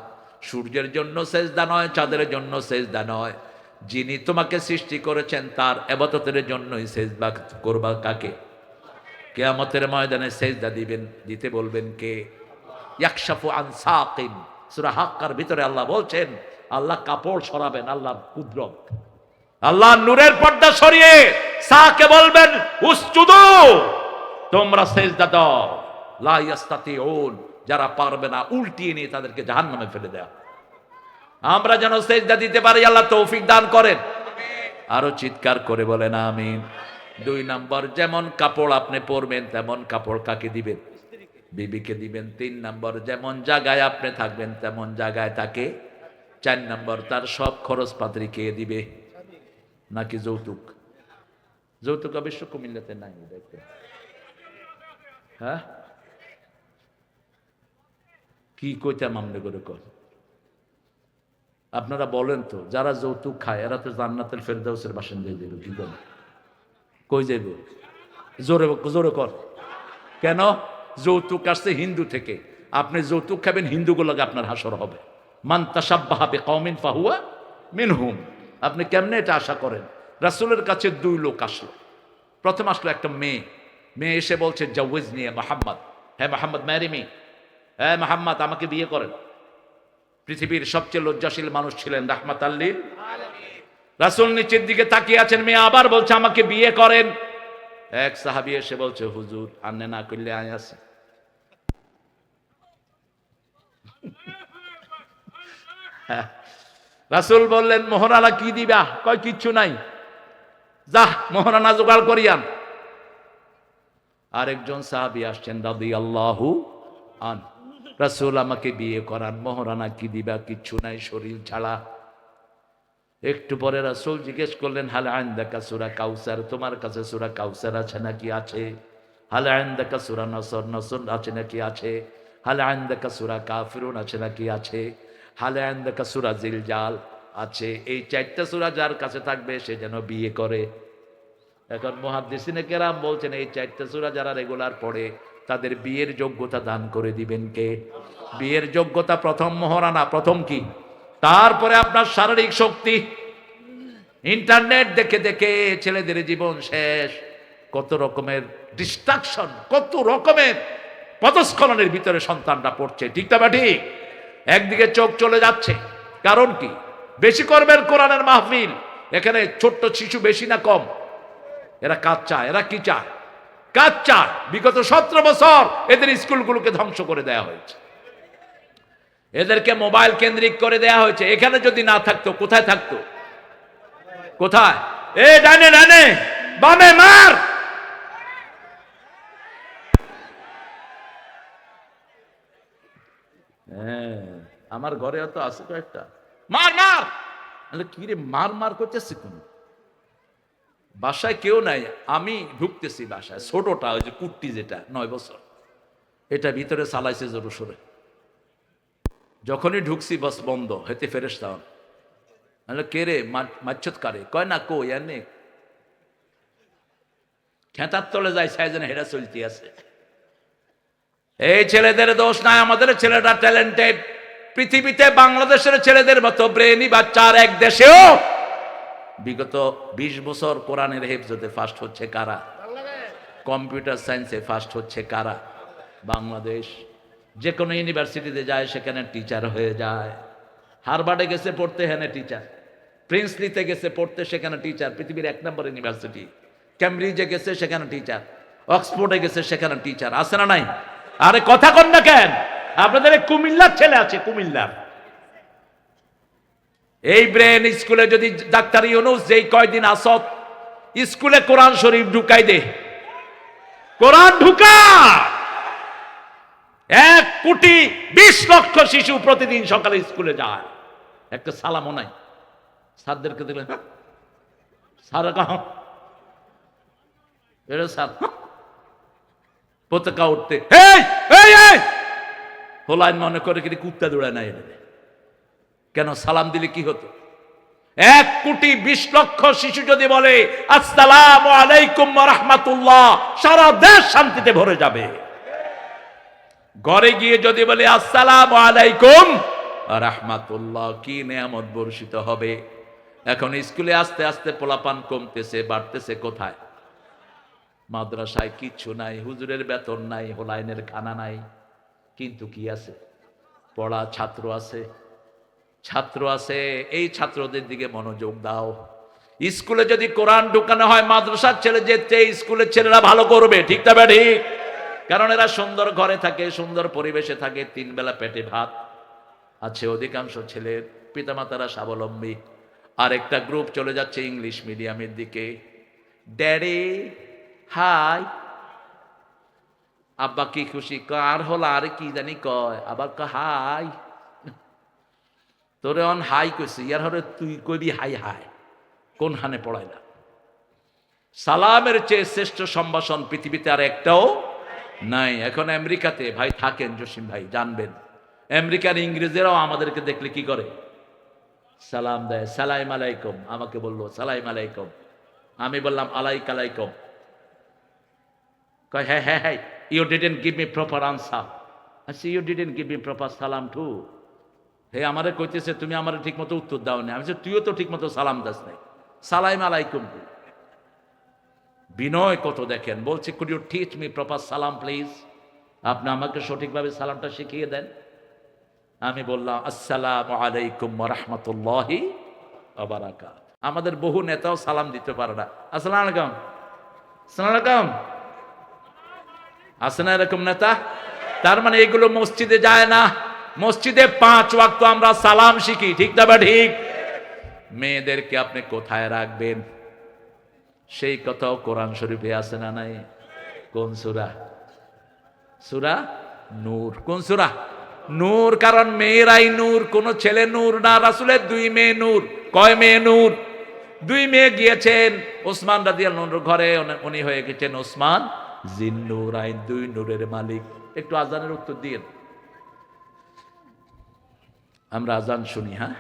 সূর্যের জন্য সেজদা নয়, চাঁদের জন্য সেজদা নয়, যিনি তোমাকে সৃষ্টি করেছেন তার ইবাদতের জন্যই সেজদা করবা। কাকে? কিয়ামতের ময়দানে সেজদা দিতে বলবেন কে? ইয়াকশাফু আন সাকিন, সূরা হাক্কার ভিতরে আল্লাহ বলছেন, আল্লাহ কাপড় সরাবেন, আল্লাহর কুদরত। আল্লাহ নূরের পর্দা সরিয়ে সাকে বলবেন উসজুদু, তোমরা সেজদা দাও। লা ইয়াস্তাতিউন, যারা পারবে না উল্টিয়ে নিয়ে তাদেরকে জাহান্নামে ফেলে দেয়া। আমরা যেন সেজদা দিতে পারি, আল্লাহ তৌফিক দান করেন। আরো চিৎকার করে বলেন আমিন। 2 নম্বর, যেমন কাপড় আপনি পরবেন তেমন কাপড় কাকে দিবেন? বিবিকে দিবেন। 3 নম্বর, যেমন জায়গায় আপনি থাকবেন তেমন জায়গায় তাকে। 4 নম্বর, তার সব খরচ পাত্রী কে দিবে? নাকি যৌতুক? যৌতুক অবশ্য কুমিল্লাতে নাই, দেখতে। হ্যাঁ, কি কইতাম আমনে করে কর? আপনারা বলেন তো, যারা যৌতুক খায় এরা তো জান্নাতুল ফেরদাউসের বাসিন্দা যাবে, কি করে? কই যাইব? জোরে জোরে কর। কেন? যৌতুক আসছে হিন্দু থেকে। আপনি যৌতুক খাবেন, হিন্দুগুলোকে আপনার হাসর হবে। মান তাশাব্বাহা বিকওমিন ফাহুয়া মিনহুম। আপনি কেমনে এটা আশা করেন? রাসূলের কাছে 2 লোক আসলো। প্রথম আসলো একটা মেয়ে এসে বলছে, জাওয়াজনি ইয়া মুহাম্মদ, হে মুহাম্মদ ম্যারি মি, হে মুহাম্মদ আমাকে বিয়ে করেন। পৃথিবীর সবচেয়ে লজ্জাশীল মানুষ ছিলেন রাহমাতাল লিল আলামিন। রাসূল নিচের দিকে তাকিয়ে আছেন, মেয়ে আবার বলছে আমাকে বিয়ে করেন। এক সাহাবী এসে বলছে, হুজুর আন্নে না করলে আয় আছে। রাসূল বললেন, মোহরানা কি দিবা? কয় কিচ্ছু নাই, যা মোহরানা জোগাড় করিয়ান। আরেকজন সাহাবী আসছেন রাদিয়াল্লাহু আন, রাসূল আমাকে বিয়ে করান, মোহরানা কি দিবা? কিচ্ছু নাই, শরীর ছাড়া। একটু পরে রাসূল জিজ্ঞেস করলেন, হাল আনদাকা সূরা কাউসার, তোমার কাছে সূরা কাউসার আছে নাকি? আছে। হাল আনদাকা সূরা নসর, নসর আছে নাকি? আছে। হাল আনদাকা সূরা কাফিরুন আছে নাকি? আছে। হাল আনদাকা সূরা জিলজাল আছে। এই 4টা সূরা যার কাছে থাকবে সে যেন বিয়ে করে। এখন মুহাদ্দিসিনে কেরাম বলছেন, এই 4টা সূরা যারা রেগুলার পড়ে তাদের বিয়ের যোগ্যতা দান করে দিবেন কে? বিয়ের যোগ্যতা প্রথম মোহরানা, প্রথম কি? তারপরে আপনার শারীরিক শক্তি। ইন্টারনেট দেখে দেখে ছেলেদের জীবন শেষ। কত রকমের ডিস্ট্রাকশন, কত রকমের পদস্খলনের ভিতরে সন্তানরা পড়ছে, ঠিক না ঠিক? একদিকে চোখ চলে যাচ্ছে, কারণ কি? বেশি করবেন কোরআনের মাহফিল, এখানে ছোট্ট শিশু বেশি না কম? এরা কাজ চায়। এরা কি চায়? কাজ চায়। বিগত 17 বছর এদের স্কুলগুলোকে ধ্বংস করে দেয়া হয়েছে, এদেরকে মোবাইল কেন্দ্রিক করে দেয়া হয়েছে। এখানে যদি না থাকতো কোথায় থাকতো? কোথায়? এ ডানে ডানে, বামে মার। হ্যাঁ, আমার ঘরে তো আছে কয়েকটা, মার মার। কি রে মার মার করতেছি? কোন বাসায় কেউ নাই, আমি ঢুকতেছি বাসায়, ছোটটা ওই যে কুট্টি যেটা 9 বছর, এটা ভিতরে চালাইছে জোরে সোরে। যখনই ঢুকছি বাস বন্ধ, হেতে ফেরেশতা। কে রে মাচ্ছত কারে? কয় না কো এনে খেতার তলে যায় সাইজনে হেরা চলতে আছে। এই ছেলেদের দোষ নাই, আমাদের ছেলেটা ট্যালেন্টেড। পৃথিবীতে বাংলাদেশের ছেলেদের মতো ব্রেনি বাচ্চা আর এক দেশেও। বিগত 20 বছর কোরআনের হেফজতে ফার্স্ট হচ্ছে কারা? কম্পিউটার সায়েন্সে ফার্স্ট হচ্ছে কারা? বাংলাদেশ। যে কোনো ইউনিভার্সিটিতে যায় সেখানে টিচার হয়ে যায়। হার্ভার্ডে গেছে পড়তে, হেনে টিচার। প্রিন্সলিতে গেছে পড়তে, সেখানে টিচার। পৃথিবীর 1 নম্বর ইউনিভার্সিটি। ক্যামব্রিজে গেছে, সেখানে টিচার। অক্সফোর্ডে গেছে, সেখানে টিচার। আছে না নাই? আরে কথা কন না কেন? আপনাদের কুমিল্লার ছেলে আছে, কুমিল্লার। এই ব্রেন স্কুলে যদি ডাক্তার ইউনূস যেই কয়দিন আসত স্কুলে কোরআন শরীফ ঢুকাই দে, কোরআন ঢুকা। 1,20,00,000 শিশু প্রতিদিন সকালে স্কুলে যায়, একটা সালামও নাই। স্যারদেরকে দেখলেন স্যার স্যার পতাকা উঠতে হোলাইন মনে করে কি কুত্তা দৌড়ায় না। কেন? সালাম দিলে কি হতো? 1,20,00,000 শিশু যদি বলে আসসালামু আলাইকুম ওয়া রাহমাতুল্লাহ, সারা দেশ শান্তিতে ভরে যাবে। ঘরে গিয়ে যদি বলে আসসালামু আলাইকুম ওয়া রাহমাতুল্লাহ, কি নেয়ামত বর্ষিত হবে। এখন স্কুলে আস্তে আস্তে পোলাপান কমতেছে, বাড়তেছে কোথায়? মাদ্রাসায় কিচ্ছু নাই, হুজুরের বেতন নাই, হোলাইনের খানা নাই, কিন্তু কি আছে? পড়া ছাত্র আছে, ছাত্র আছে। এই ছাত্রদের দিকে মনোযোগ দাও। স্কুলে যদি কোরআন ঢুকানো হয়, মাদ্রাসার ছেলে যেতে স্কুলের ছেলেরা ভালো করবে, ঠিক না ঠিক? কারণ এরা সুন্দর ঘরে থাকে, সুন্দর পরিবেশে থাকে, 3 বেলা পেটে ভাত আছে। অধিকাংশ ছেলের পিতামাতারা স্বাবলম্বী। আর একটা গ্রুপ চলে যাচ্ছে ইংলিশ মিডিয়ামের দিকে। ড্যাডি হাই, আব্বা কি খুশি, আর হল আর কি জানি কয়, আবার হাই, তোরে অন হাই কইছি, ইয়ার হরে তুই কইবি হাই হাই। কোন হানে পড়াইলা? সালামের চেয়ে শ্রেষ্ঠ সম্ভাষণ পৃথিবীতে আর একটাও নাই। এখন আমেরিকাতে ভাই থাকেন, জসিম ভাই জানবেন, আমেরিকার ইংরেজেরাও আমাদেরকে দেখলে কি করে? সালাম দেয়, সালাম আলাইকুম। আমাকে বললো সালাম আলাইকুম, আমি বললাম আলাইক আলাইকুম। কয় হ্যাঁ হ্যাঁ হ্যাঁ, you didn't give me proper answer. আচ্ছা, you didn't give me proper সালাম টু। হে আমারে কইতেছে তুমি আমারে ঠিক মতো উত্তর দাও না। আমি তুইও তো ঠিক মতো সালাম দাস নাই, সালাম আলাইকুম। বিনয় কত দেখেন, বলছে could you teach me proper salaam please, আপনি আমাকে সঠিকভাবে সালামটা শিখিয়ে দেন। আমি বললাম আসসালামু আলাইকুম ওয়া রাহমাতুল্লাহি ওয়া বারাকাতুহু। আমাদের বহু নেতাও সালাম দিতে পারে না। আসসালামু আলাইকুম, আসসালামু আলাইকুম। আছে না এরকম নেতা? তার মানে এগুলো মসজিদে যায় না। মসজিদে 5 ওয়াক্ত আমরা সালাম শিখি, ঠিক না বা ঠিক? মেয়েদেরকে আপনি কোথায় রাখবেন সেই কথাও কোরআন শরীফে আছে না নাই? কোন সূরা? সূরা নূর। কোন সূরা? নূর। কারণ মেয়েরাই নূর, কোন ছেলে নূর না। রাসূলের 2 মেয়ে নূর। কয় মেয়ে নূর? 2 মেয়ে গিয়েছেন ওসমান রাদিয়াল্লাহু আনহুর ঘরে, উনি হয়ে গেছেন ওসমান জিন্নুরাইন, 2 নূরের মালিক। একটু আজানের উত্তর দিন, আমরা আজান শুনি। হ্যাঁ,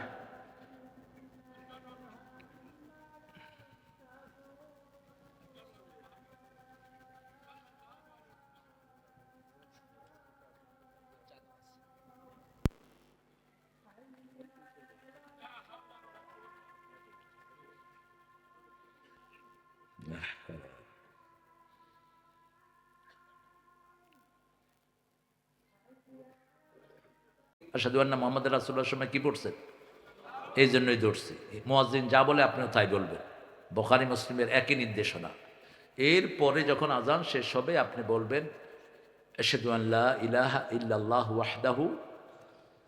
আশহাদু আন্না মুহাম্মাদুর রাসূলুল্লাহর সময় কি পড়ছেন? এই জন্যই ধরছি, মুয়াজ্জিন যা বলে আপনিও তাই বলবেন। বুখারী মুসলিমের একই নির্দেশনা। এরপরে যখন আজান শেষ হবে আপনি বলবেন আশহাদু আল্লা ইলাহা ইল্লাল্লাহু ওয়াহদাহু,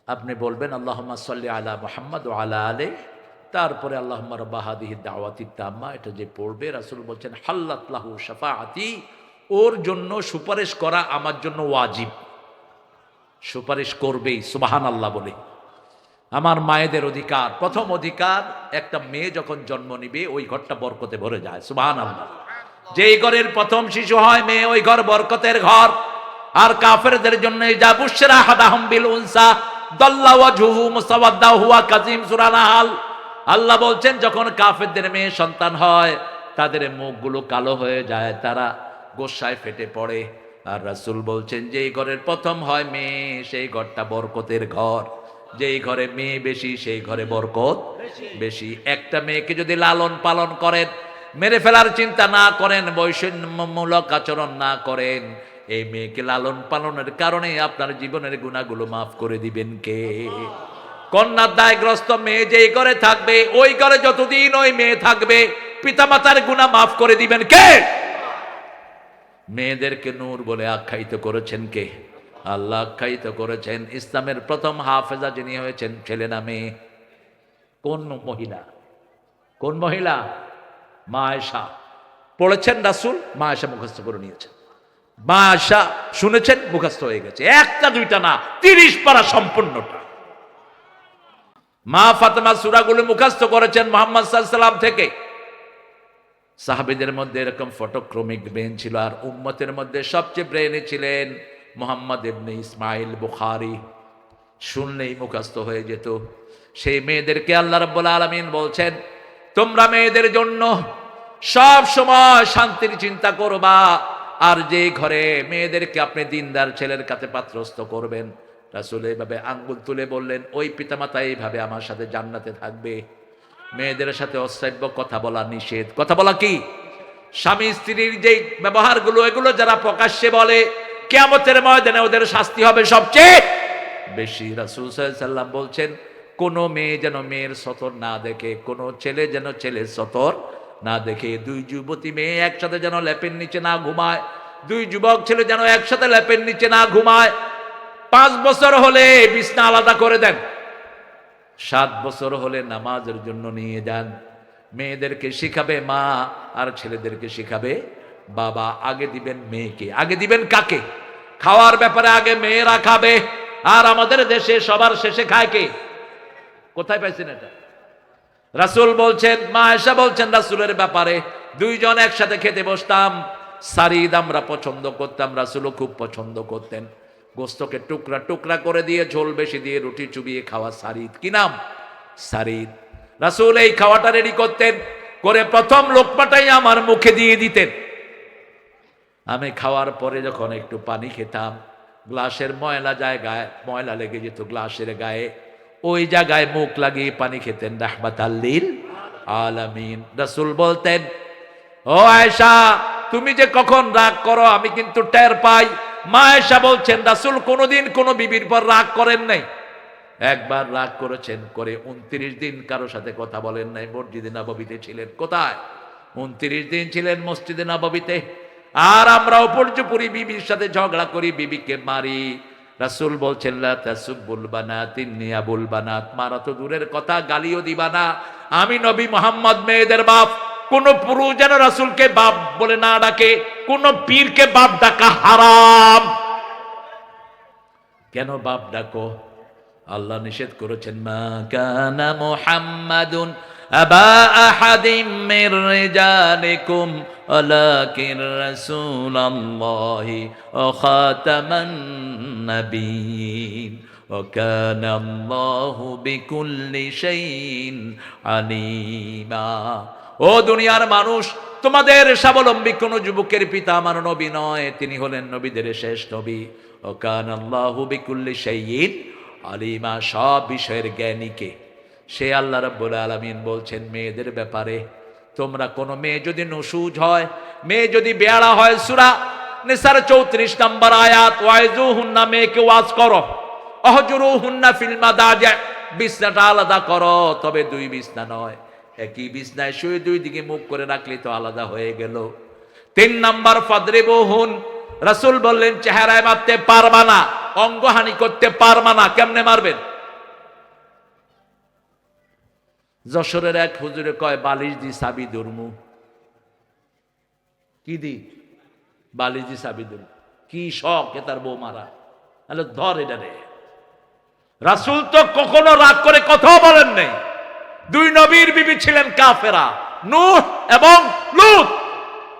আপনি বলবেন আল্লাহুম্মা সাল্লি আলা মুহাম্মাদ ওয়া আলা আলি, তারপরে আল্লাহুম্মা রাব্বা হাযিহি দাওয়াতিত তাম্মা, এটা যে পড়বে রাসূল বলছেন হাল্লাত লাহু শাফাআতি, ওর জন্য সুপারিশ করা আমার জন্য ওয়াজিব। সুপারিশ করবেই, সুবহানাল্লাহ বলে। আমার মায়েদের অধিকার, প্রথম অধিকার, একটা মেয়ে যখন জন্ম নিবে ওই ঘরটা বরকতে ভরে যায়, সুবহানাল্লাহ। যেই ঘরের প্রথম শিশু হয় মেয়ে, ওই ঘর বরকতের ঘর। আর কাফেরদের জন্য যা বুশরা হাদাহুম বিল উনসা দাল্লা ওয়াজহুহু মুসাওয়াদ্দা হুয়া কাযিম, সূরা নাহাল। আল্লাহ বলছেন যখন কাফেরদের মেয়ে সন্তান হয় তাদের মুখগুলো কালো হয়ে যায়, তারা গোসায় ফেটে পড়ে। আর রাসূল বলছেন যেই ঘরের প্রথম হয় মেয়ে সেই ঘরটা বরকতের ঘর। যেই ঘরে মেয়ে বেশি সেই ঘরে বরকত বেশি। একটা মেয়েকে যদি লালন পালন করেন, মেরে ফেলার চিন্তা না করেন, বৈষম্যমূলক আচরণ না করেন, এই মেয়েকে লালন পালনের কারণে আপনার জীবনের গুনাহগুলো মাফ করে দিবেন কে? কন্যার দায়গ্রস্ত মেয়ে যেই ঘরে থাকবে ওই ঘরে যতদিন ওই মেয়ে থাকবে পিতামাতার গুনাহ মাফ করে দিবেন কে? মেয়েদেরকে নূর বলে আখ্যায়িত করেছেন কে? আল্লাহ আখ্যায়িত করেছেন। ইসলামের প্রথম হাফেজা যিনি হয়েছেন ছেলে না মেয়ে? কোন মহিলা? কোন মহিলা? মা আয়েশা। পড়েছেন রাসূল, মা আয়েশা মুখস্থ করে নিয়েছেন। মা আয়েশা শুনেছেন, মুখস্থ হয়ে গেছে। একটা দুইটা না, 30 পারা সম্পূর্ণটা। মা ফাতেমা সূরাগুলো মুখস্থ করেছেন মুহাম্মদ সাল্লাল্লাহু আলাইহি ওয়াসাল্লাম থেকে। সাহাবীদের মধ্যে এরকম ফটোক্রমিক ব্রেন ছিল, আর উম্মতের মধ্যে সবচেয়ে ব্রেনে ছিলেন মুহাম্মদ ইবনে ইসমাইল বুখারী। শুনলেই মুখস্থ হয়ে যেত। সেই মেয়েদেরকে আল্লাহ রাব্বুল আলামিন বলছেন, তোমরা মেয়েদের জন্য সব সময় শান্তির চিন্তা করবা, আর যে ঘরে মেয়েদেরকে আপনি দিনদার ছেলের কাছে পাত্রস্থ করবেন, রাসূল এইভাবে আঙ্গুল তুলে বললেন, ওই পিতামাতা এইভাবে আমার সাথে জান্নাতে থাকবে। মেয়েদের সাথে অশ্রাব্য কথা বলা নিষেধ। কথা বলা কি? স্বামী স্ত্রীর যে ব্যবহারগুলো, এগুলো যারা প্রকাশ্যে বলে, কিয়ামতের ময়দানে ওদের শাস্তি হবে সবচেয়ে বেশি। রাসূল সাল্লাল্লাহু আলাইহি ওয়াসাল্লাম বলছেন, কোন মেয়ে যেন মেয়ের সতর না দেখে, কোন ছেলে যেন ছেলের সতর না দেখে। দুই যুবতী মেয়ে একসাথে যেন লেপের নিচে না ঘুমায়, দুই যুবক ছেলে যেন একসাথে লেপের নিচে না ঘুমায়। 5 বছর হলে বিছনা আলাদা করে দেন, 7 বছর হলে নামাজের জন্য নিয়ে যান। মেয়েদেরকে শিখাবে মা, আর ছেলেদেরকে শিখাবে বাবা। আগে দিবেন মেয়েকে। আগে দিবেন কাকে? খাওয়ার ব্যাপারে আগে মেয়েরা খাবে, আর আমাদের দেশে সবার শেষে খায় কে? কোথায় পাইছেন এটা? রাসূল বলছেন, মা আয়েশা বলছেন রাসূলের ব্যাপারে, দুইজন একসাথে খেতে বসতাম, সারিদ আমরা পছন্দ করতাম, রাসূলও খুব পছন্দ করতেন। গোস্তকে টুকরা টুকরা করে দিয়ে ঝোল বেশি দিয়ে রুটি চুবিয়ে খাওয়া সারিদ। কি নাম? সারিদ। রাসূল এই খাওয়াটা রেডি করতেন, করে প্রথম লোকমাটাই আমার মুখে দিয়ে দিতেন। আমি খাওয়ার পরে যখন একটু পানি খেতাম, গ্লাসের ময়লা জায়গায় ময়লা লেগে যেত গ্লাসের গায়ে, ওই জায়গায় মুখ লাগিয়ে পানি খেতেন, রাহমাতাল লিল আলামিন। রাসূল বলতেন, ও আয়েশা, তুমি যে কখন রাগ করো আমি কিন্তু টের পাই। মা আয়েশা বলছেন, রাসূল কোনোদিন কোনো বিবির পর রাগ করেন নাই। একবার রাগ করেছেন, করে 29 দিন কারো সাথে কথা বলেন নাই। মসজিদে নববীতে ছিলেন। কোথায়? 29 দিন ছিলেন মসজিদে নববীতে। আর আমরা উপর্যুপুরি বিবির সাথে ঝগড়া করি, বিবিকে মারি। রাসূল বলছেন, লা তাসুবুল বানাত ইন্নী আবুল বানাত। মারা তো দূরের কথা, গালিও দিবা না, আমি নবী মুহাম্মদ মেয়েদের বাপ। কোন পুরুষ যেন রাসূলকে বাপ বলে না ডাকে, কোন পীরকে বাপ ডাকা হারাম। কেন বাপ ডাকো? আল্লাহ নিষেধ করেছেন, মা কানা মুহাম্মাদুন আবা আহাদিম মির রিজালিকুম ওয়ালাকিন রাসূলুল্লাহি ওয়া খাতামান নাবিয়্যিন ওয়া কানা আল্লাহু বিকুল্লি শাইইন আলিমা। ও দুনিয়ার মানুষ, তোমাদের স্বাবলম্বী কোন যুবকের পিতা আমার নবী নয়, তিনি হলেন নবীদের শেষ নবী। ওয়া কানা আল্লাহু বিকুল্লি শাইইন আলিমা, সব বিষয়ের জ্ঞানীকে সে আল্লাহ রাব্বুল আলামিন বলছেন মেয়েদের ব্যাপারে, তোমরা কোন মেয়ে যদি নুশুজ হয়, মেয়ে যদি বেয়াড়া হয়, সূরা নিসার 34 নম্বর আয়াত, ওয়াইজুহুন্না, মেয়েকে ওয়াজ করো, অহজুরুহুন্না ফিল মাদাজি, বিছনাটা আলাদা করো, তবে দুই বিছনা নয়। একই বিছনায় শুয়ে দুই দিকে মুখ করে রাখলে তো আলাদা হয়ে গেল। 3 নম্বর ফাদরিবুহুন, রাসূল বললেন চেহারায় মারতে পারবা না, অঙ্গহানি করতে পারবা না। কেমনে মারবেন? যশোরের এক হুজুরে কয়, বালিশ দি সাবি দুরমু। কি দি? বালিশ দি সাবি দুরমু। কি শখ এ তার বউ মারা। তাহলে ধর এটা রে। রাসূল তো কখনো রাগ করে কথাও বলেন নাই। দুই নবীর বিবি ছিলেন কাফেরা, নূহ এবং লূত,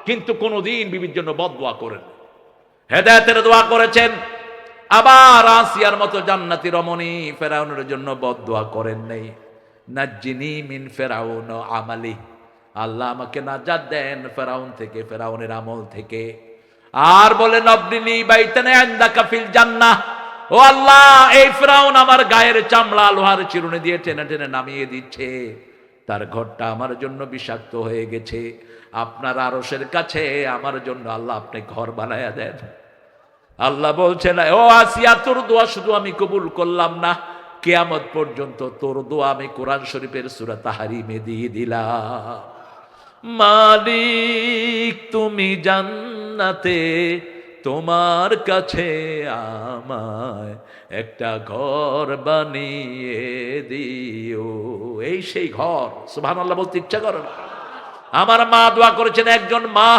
কিন্তু কোনদিন বিবির জন্য বদদোয়া করেন, হেদায়েতের দোয়া করেছেন। আবার আসিয়ার মতো জান্নাতি রমণী ফেরাউনের জন্য বদদোয়া করেন নাই, নাজ্জিনি মিন ফেরাউন আমালি, আল্লাহ আমাকে নাজাত দেন ফেরাউন থেকে, ফেরাউনের আমল থেকে। আর বলেন, আবনিনি বাইতান ইনদাকা ফিল জান্নাহ, ও আল্লাহ, এই ফেরাউন আমার গায়ের চামড়া লোহার চিরুনি দিয়ে টেনে টেনে নামিয়ে দিচ্ছে, তার ঘরটা আমার জন্য বিষাক্ত হয়ে গেছে, আপনার আরশের কাছে আমার জন্য আল্লাহ আপনি ঘর বানায়া দেন। আল্লাহ বলছেন, ও আসিয়া, তোর দোয়া শুধু আমি কবুল করলাম না, কিয়ামত পর্যন্ত তোর দোয়া আমি কোরআন শরীফের সূরা তাহরিমে দিয়ে দিলাম। মালিক তুমি জান্নাতে তোমার কাছে আমায় একটা ঘর বানিয়ে দিও। এই সেই ঘর। সুবহানাল্লাহ বলতে ইচ্ছা করে না? আমার মা দোয়া করেছেন, একজন মা,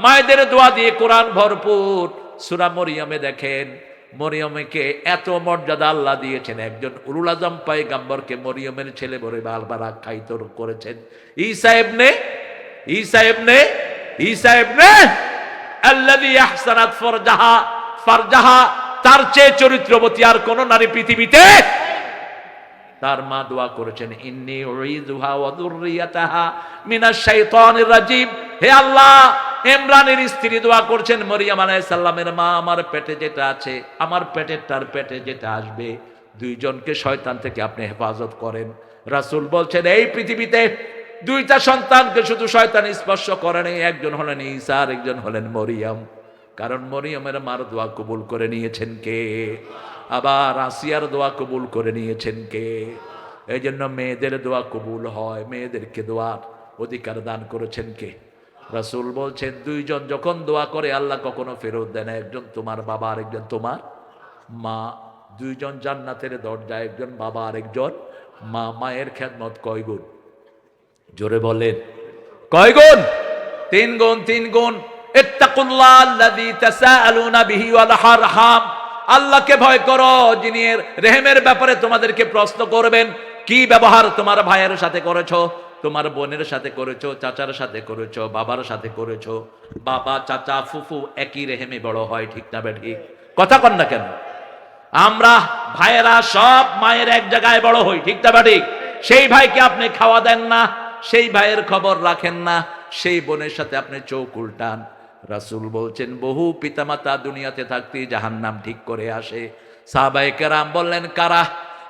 মায়েদের দোয়া দিয়ে কোরআন ভরপুর। সূরা মরিয়মে দেখেন, মরিয়মকে এত মর্যাদা আল্লাহ দিয়েছেন, একজন উলুল আজম পয়গম্বরকে মরিয়মের ছেলে বলে বারবার আখ্যায়িত করেছেন। ঈসা ইবনে আল্লাযী আহসানাত ফারজাহা, তার চেয়ে চরিত্রবতী আর কোন নারী পৃথিবীতে। তার মা দোয়া করেছেন, ইন্নী উঈযুহা ওয়া যুররিয়াতাহা মিনাশ শাইতানির রাজীম। হে আল্লাহ, ইমরানের স্ত্রী দোয়া করছেন, মরিয়ম আলাইহিস সালামের মা, আমার পেটে যেটা আছে, আমার পেটের পেটে যেটা আসবে, দুইজনকে শয়তান থেকে আপনি হেফাজত করেন। রাসূল বলছেন, এই পৃথিবীতে দুইটা সন্তানকে শুধু শয়তান স্পর্শ করেনি, একজন হলেন ঈসা আর একজন হলেন মরিয়ম। কারণ মরিয়মের মার দোয়া কবুল করে নিয়েছেন কে? আবার আসিয়ার দোয়া কবুল করে নিয়েছেন কে? এই জন্য মেয়েদের দোয়া কবুল হয়, মেয়েদেরকে দোয়ার অধিকার দান করেছেন কে? রাসূল বলছেন, দুইজন যখন দোয়া করে আল্লাহ কখনো ফেরত দেয় না, একজন তোমার বাবা আর একজন তোমার মা। দুইজন জান্নাতের দরজা, একজন বাবা আর একজন মা। মায়ের খেদমত কয় গুণ? জোরে বলেন, কয় গুণ? 3 গুণ। 3 গুণ। ইত্তাকুল্লাহ আল্লাযী তাসাআলুনা বিহি ওয়াল আরহাম, আল্লাহকে ভয় করো, যিনি রেহেমের ব্যাপারে তোমাদেরকে প্রশ্ন করবেন। কি ব্যবহার তোমার ভাইয়ের সাথে করেছো, তোমার বোনের সাথে করেছো, চাচার সাথে করেছো, বাবার সাথে করেছো। বাবা, চাচা, ফুফু একই রেহেমে বড় হয়, ঠিক না ঠিক? কথা কন না কেন? আমরা ভাইয়েরা সব মায়ের এক জায়গায় বড় হই, ঠিক না ঠিক? সেই ভাইকে আপনি খাওয়া দেন না, সেই ভাইয়ের খবর রাখেন না, সেই বোনের সাথে আপনি চোখ উল্টান। রাসূল বলছেন, বহু পিতামাতা দুনিয়াতে থাকতেই জাহান্নাম ঠিক করে আসে। সাহাবায়ে কেরাম বললেন, কারা?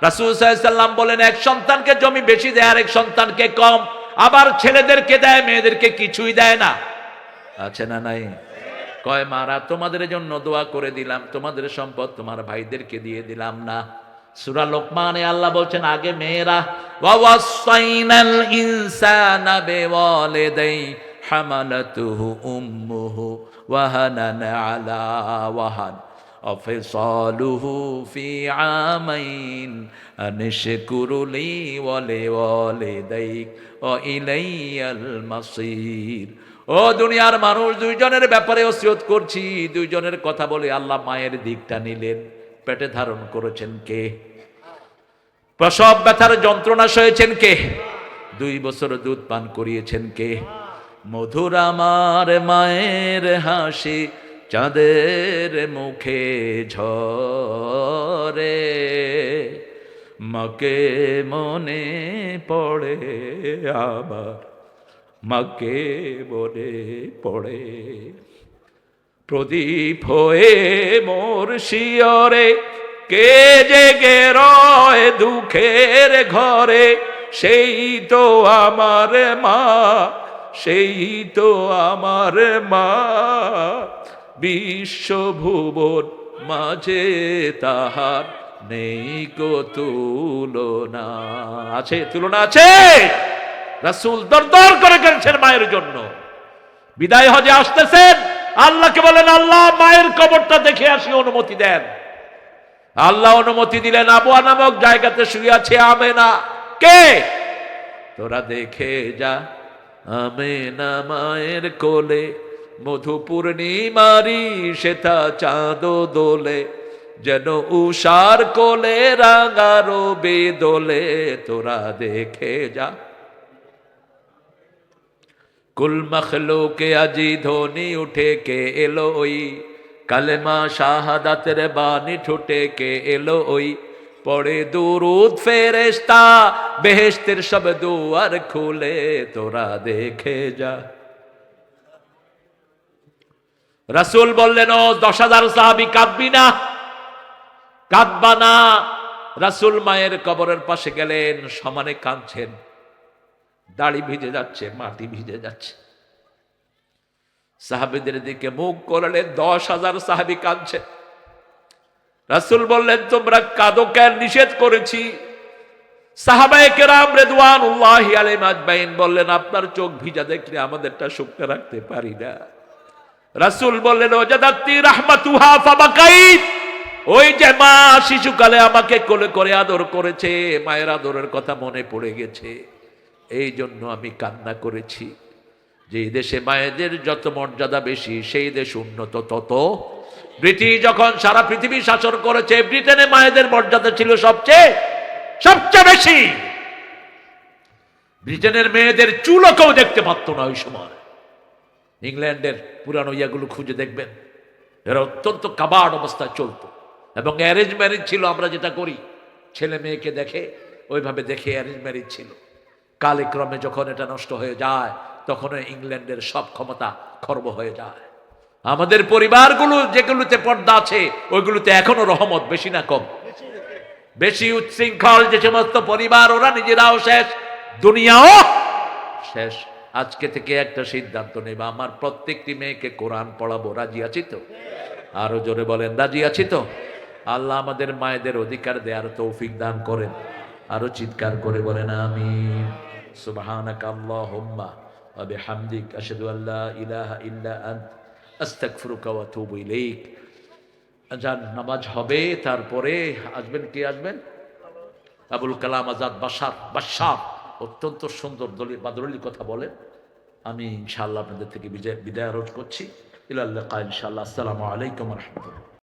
রাসূল সাল্লাল্লাহু আলাইহি ওয়াসাল্লাম বলেন, এক সন্তানকে জমি বেশি দেয় আর এক সন্তানকে কম, আবার ছেলেদেরকে দেয়, মেয়েদেরকে কিছুই দেয় না। আছে না নাই? কয়, মারা তোমাদের জন্য দোয়া করে দিলাম, তোমাদের সম্পদ তোমার ভাইদেরকে দিয়ে দিলাম না। সূরা লোকমানে আল্লাহ বলছেন, আগে মেয়েরা, ওয়া ওয়াসাইনাল ইনসানা বিওয়ালিদাই হামালাতুহু উম্মুহু ওয়াহানান আলা ওয়াহান আফিসালুহু ফি আমাইন আনশকুরুলি ওয়া লিওয়ালিদাইক ওয়া ইলাইয়াল মাসির। ও দুনিয়ার মানুষ, দুইজনের ব্যাপারে ওসিয়ত করছি, দুইজনের কথা বলে আল্লাহ মায়ের দিকটা নিলেন। পেটে ধারণ করেছেন কে? প্রসব ব্যথার যন্ত্রণা সয়েছেন কে? 2 বছর দুধ পান করিয়েছেন কে? মধুর আমার মায়ের হাসি চাঁদের মুখে ঝরে, মাকে মনে পড়ে আবার, মাকে মনে পড়ে। প্রদীপ হয়ে মোর শিয়রে কে জেগে রয় দুঃখের ঘরে, সেই তো আমার মা, সেই তো আমার মা। বিশ্বভুবন মাঝে তাহার নেই কো তুলনা। আছে? তুলনা আছে? রাসূল দরদর করে গেছেন মায়ের জন্য। বিদায় হজে আসতেছেন, আল্লাহকে বলেন, আল্লাহ মায়ের কবরটা দেখে আসি, অনুমতি দেন। আল্লাহ অনুমতি দিলেন। আবওয়া নামক জায়গাতে শুয়ে আছে আমেনা। কে? তোরা দেখে যা, আমেনা মায়ের কোলে, মধু পূর্ণিমারি সেথা চাঁদ দোলে, যেন উষার কোলে রাঙা রবি দোলে। তোরা দেখে যা। কুল মখলুকে আজি ধ্বনি উঠে, কে এলো ওই কালেমা শাহাদাতের বাণী ঠোঁটে, কে এলো ওই পড়ে দুরুদ ফেরেশতা, বেহেশতের সব দুয়ার খুলে। তোরা দেখে যা। রাসূল বললেন, ও 10,000 সাহাবী, কাঁদবি না, কাঁদবা না। রাসূল মায়ের কবরের পাশে গেলেন, সমানে কাঁদছেন, দাড়ি ভিজে যাচ্ছে, মাটি ভিজে যাচ্ছে। সাহাবীদের দিকে মুখ করলেন, 10,000 সাহাবী কাঁদছে। রাসূল বললেন, তোমরা কাঁদো কেন? নিষেধ করেছি। সাহাবায়ে কেরাম রিদওয়ানুল্লাহি আলাইহিম আজমাইন বললেন, আপনার চোখ ভিজা দেখলে আমাদেরটা শুকনো রাখতে পারি না। রাসূল বললেন ওয়াজাদাতি রাহমাতুহা ফাবাকাইত, ওই যে মা শিশুকালে আমাকে কোলে করে আদর করেছে, মায়ের আদরের কথা মনে পড়ে গেছে, এই জন্য আমি কান্না করেছি। যে দেশে মায়েদের যত মর্যাদা বেশি সেই দেশ উন্নত তত। ব্রিটিশ যখন সারা পৃথিবী শাসন করেছে, ব্রিটেনে মায়েদের মর্যাদা ছিল সবচেয়ে বেশি। ব্রিটেনের মেয়েদের চুলও কেউ দেখতে পারত না ওই সময়। ইংল্যান্ডের পুরানো ইয়াগুলো খুঁজে দেখবেন, এরা অত্যন্ত কাবাড অবস্থায় চলতো, এবং অ্যারেঞ্জ ম্যারেজ ছিল। আমরা যেটা করি, ছেলে মেয়েকে দেখে ওইভাবে দেখে অ্যারেঞ্জ ম্যারেজ ছিল। কালে ক্রমে যখন এটা নষ্ট হয়ে যায়, তখন ইংল্যান্ডের সব ক্ষমতা খর্ব হয়ে যায়। আমাদের পরিবারগুলো যেগুলোতে পর্দা আছে, ওইগুলোতে এখনো রহমত বেশি না কম? বেশি। উচ্ছৃঙ্খল যে সমস্ত পরিবার, ওরা নিজেরাও শেষ, দুনিয়াও শেষ। আজকে থেকে একটা সিদ্ধান্ত নেবা, আমার প্রত্যেকটি মেয়েকে কোরআন পড়াবো। রাজি আছি তো? আরো জোরে বলেন, রাজি আছি তো? আল্লাহ আমাদের মায়েদের অধিকার দেওয়ার তৌফিক দান করেন। আরো চিৎকার করে বলেন আমিন। সুবহানাকা আল্লাহুম্মা ওয়া বিহামদিক আশহাদু আল্লা ইলাহা ইল্লা আনত আস্তাগফিরুকা ওয়া আতুবু ইলাইক। আজান নামাজ হবে, তারপরে আসবেন, কে আসবেন? আবুল কালাম আজাদ বাশার অত্যন্ত সুন্দর বাদরুলি কথা বলেন। আমি ইনশাআল্লাহ আপনাদের থেকে বিদায় রোধ করছি। ইলাল লিকা ইনশাআল্লাহ। আসসালামু আলাইকুম ওয়া রাহমাতুল্লাহ।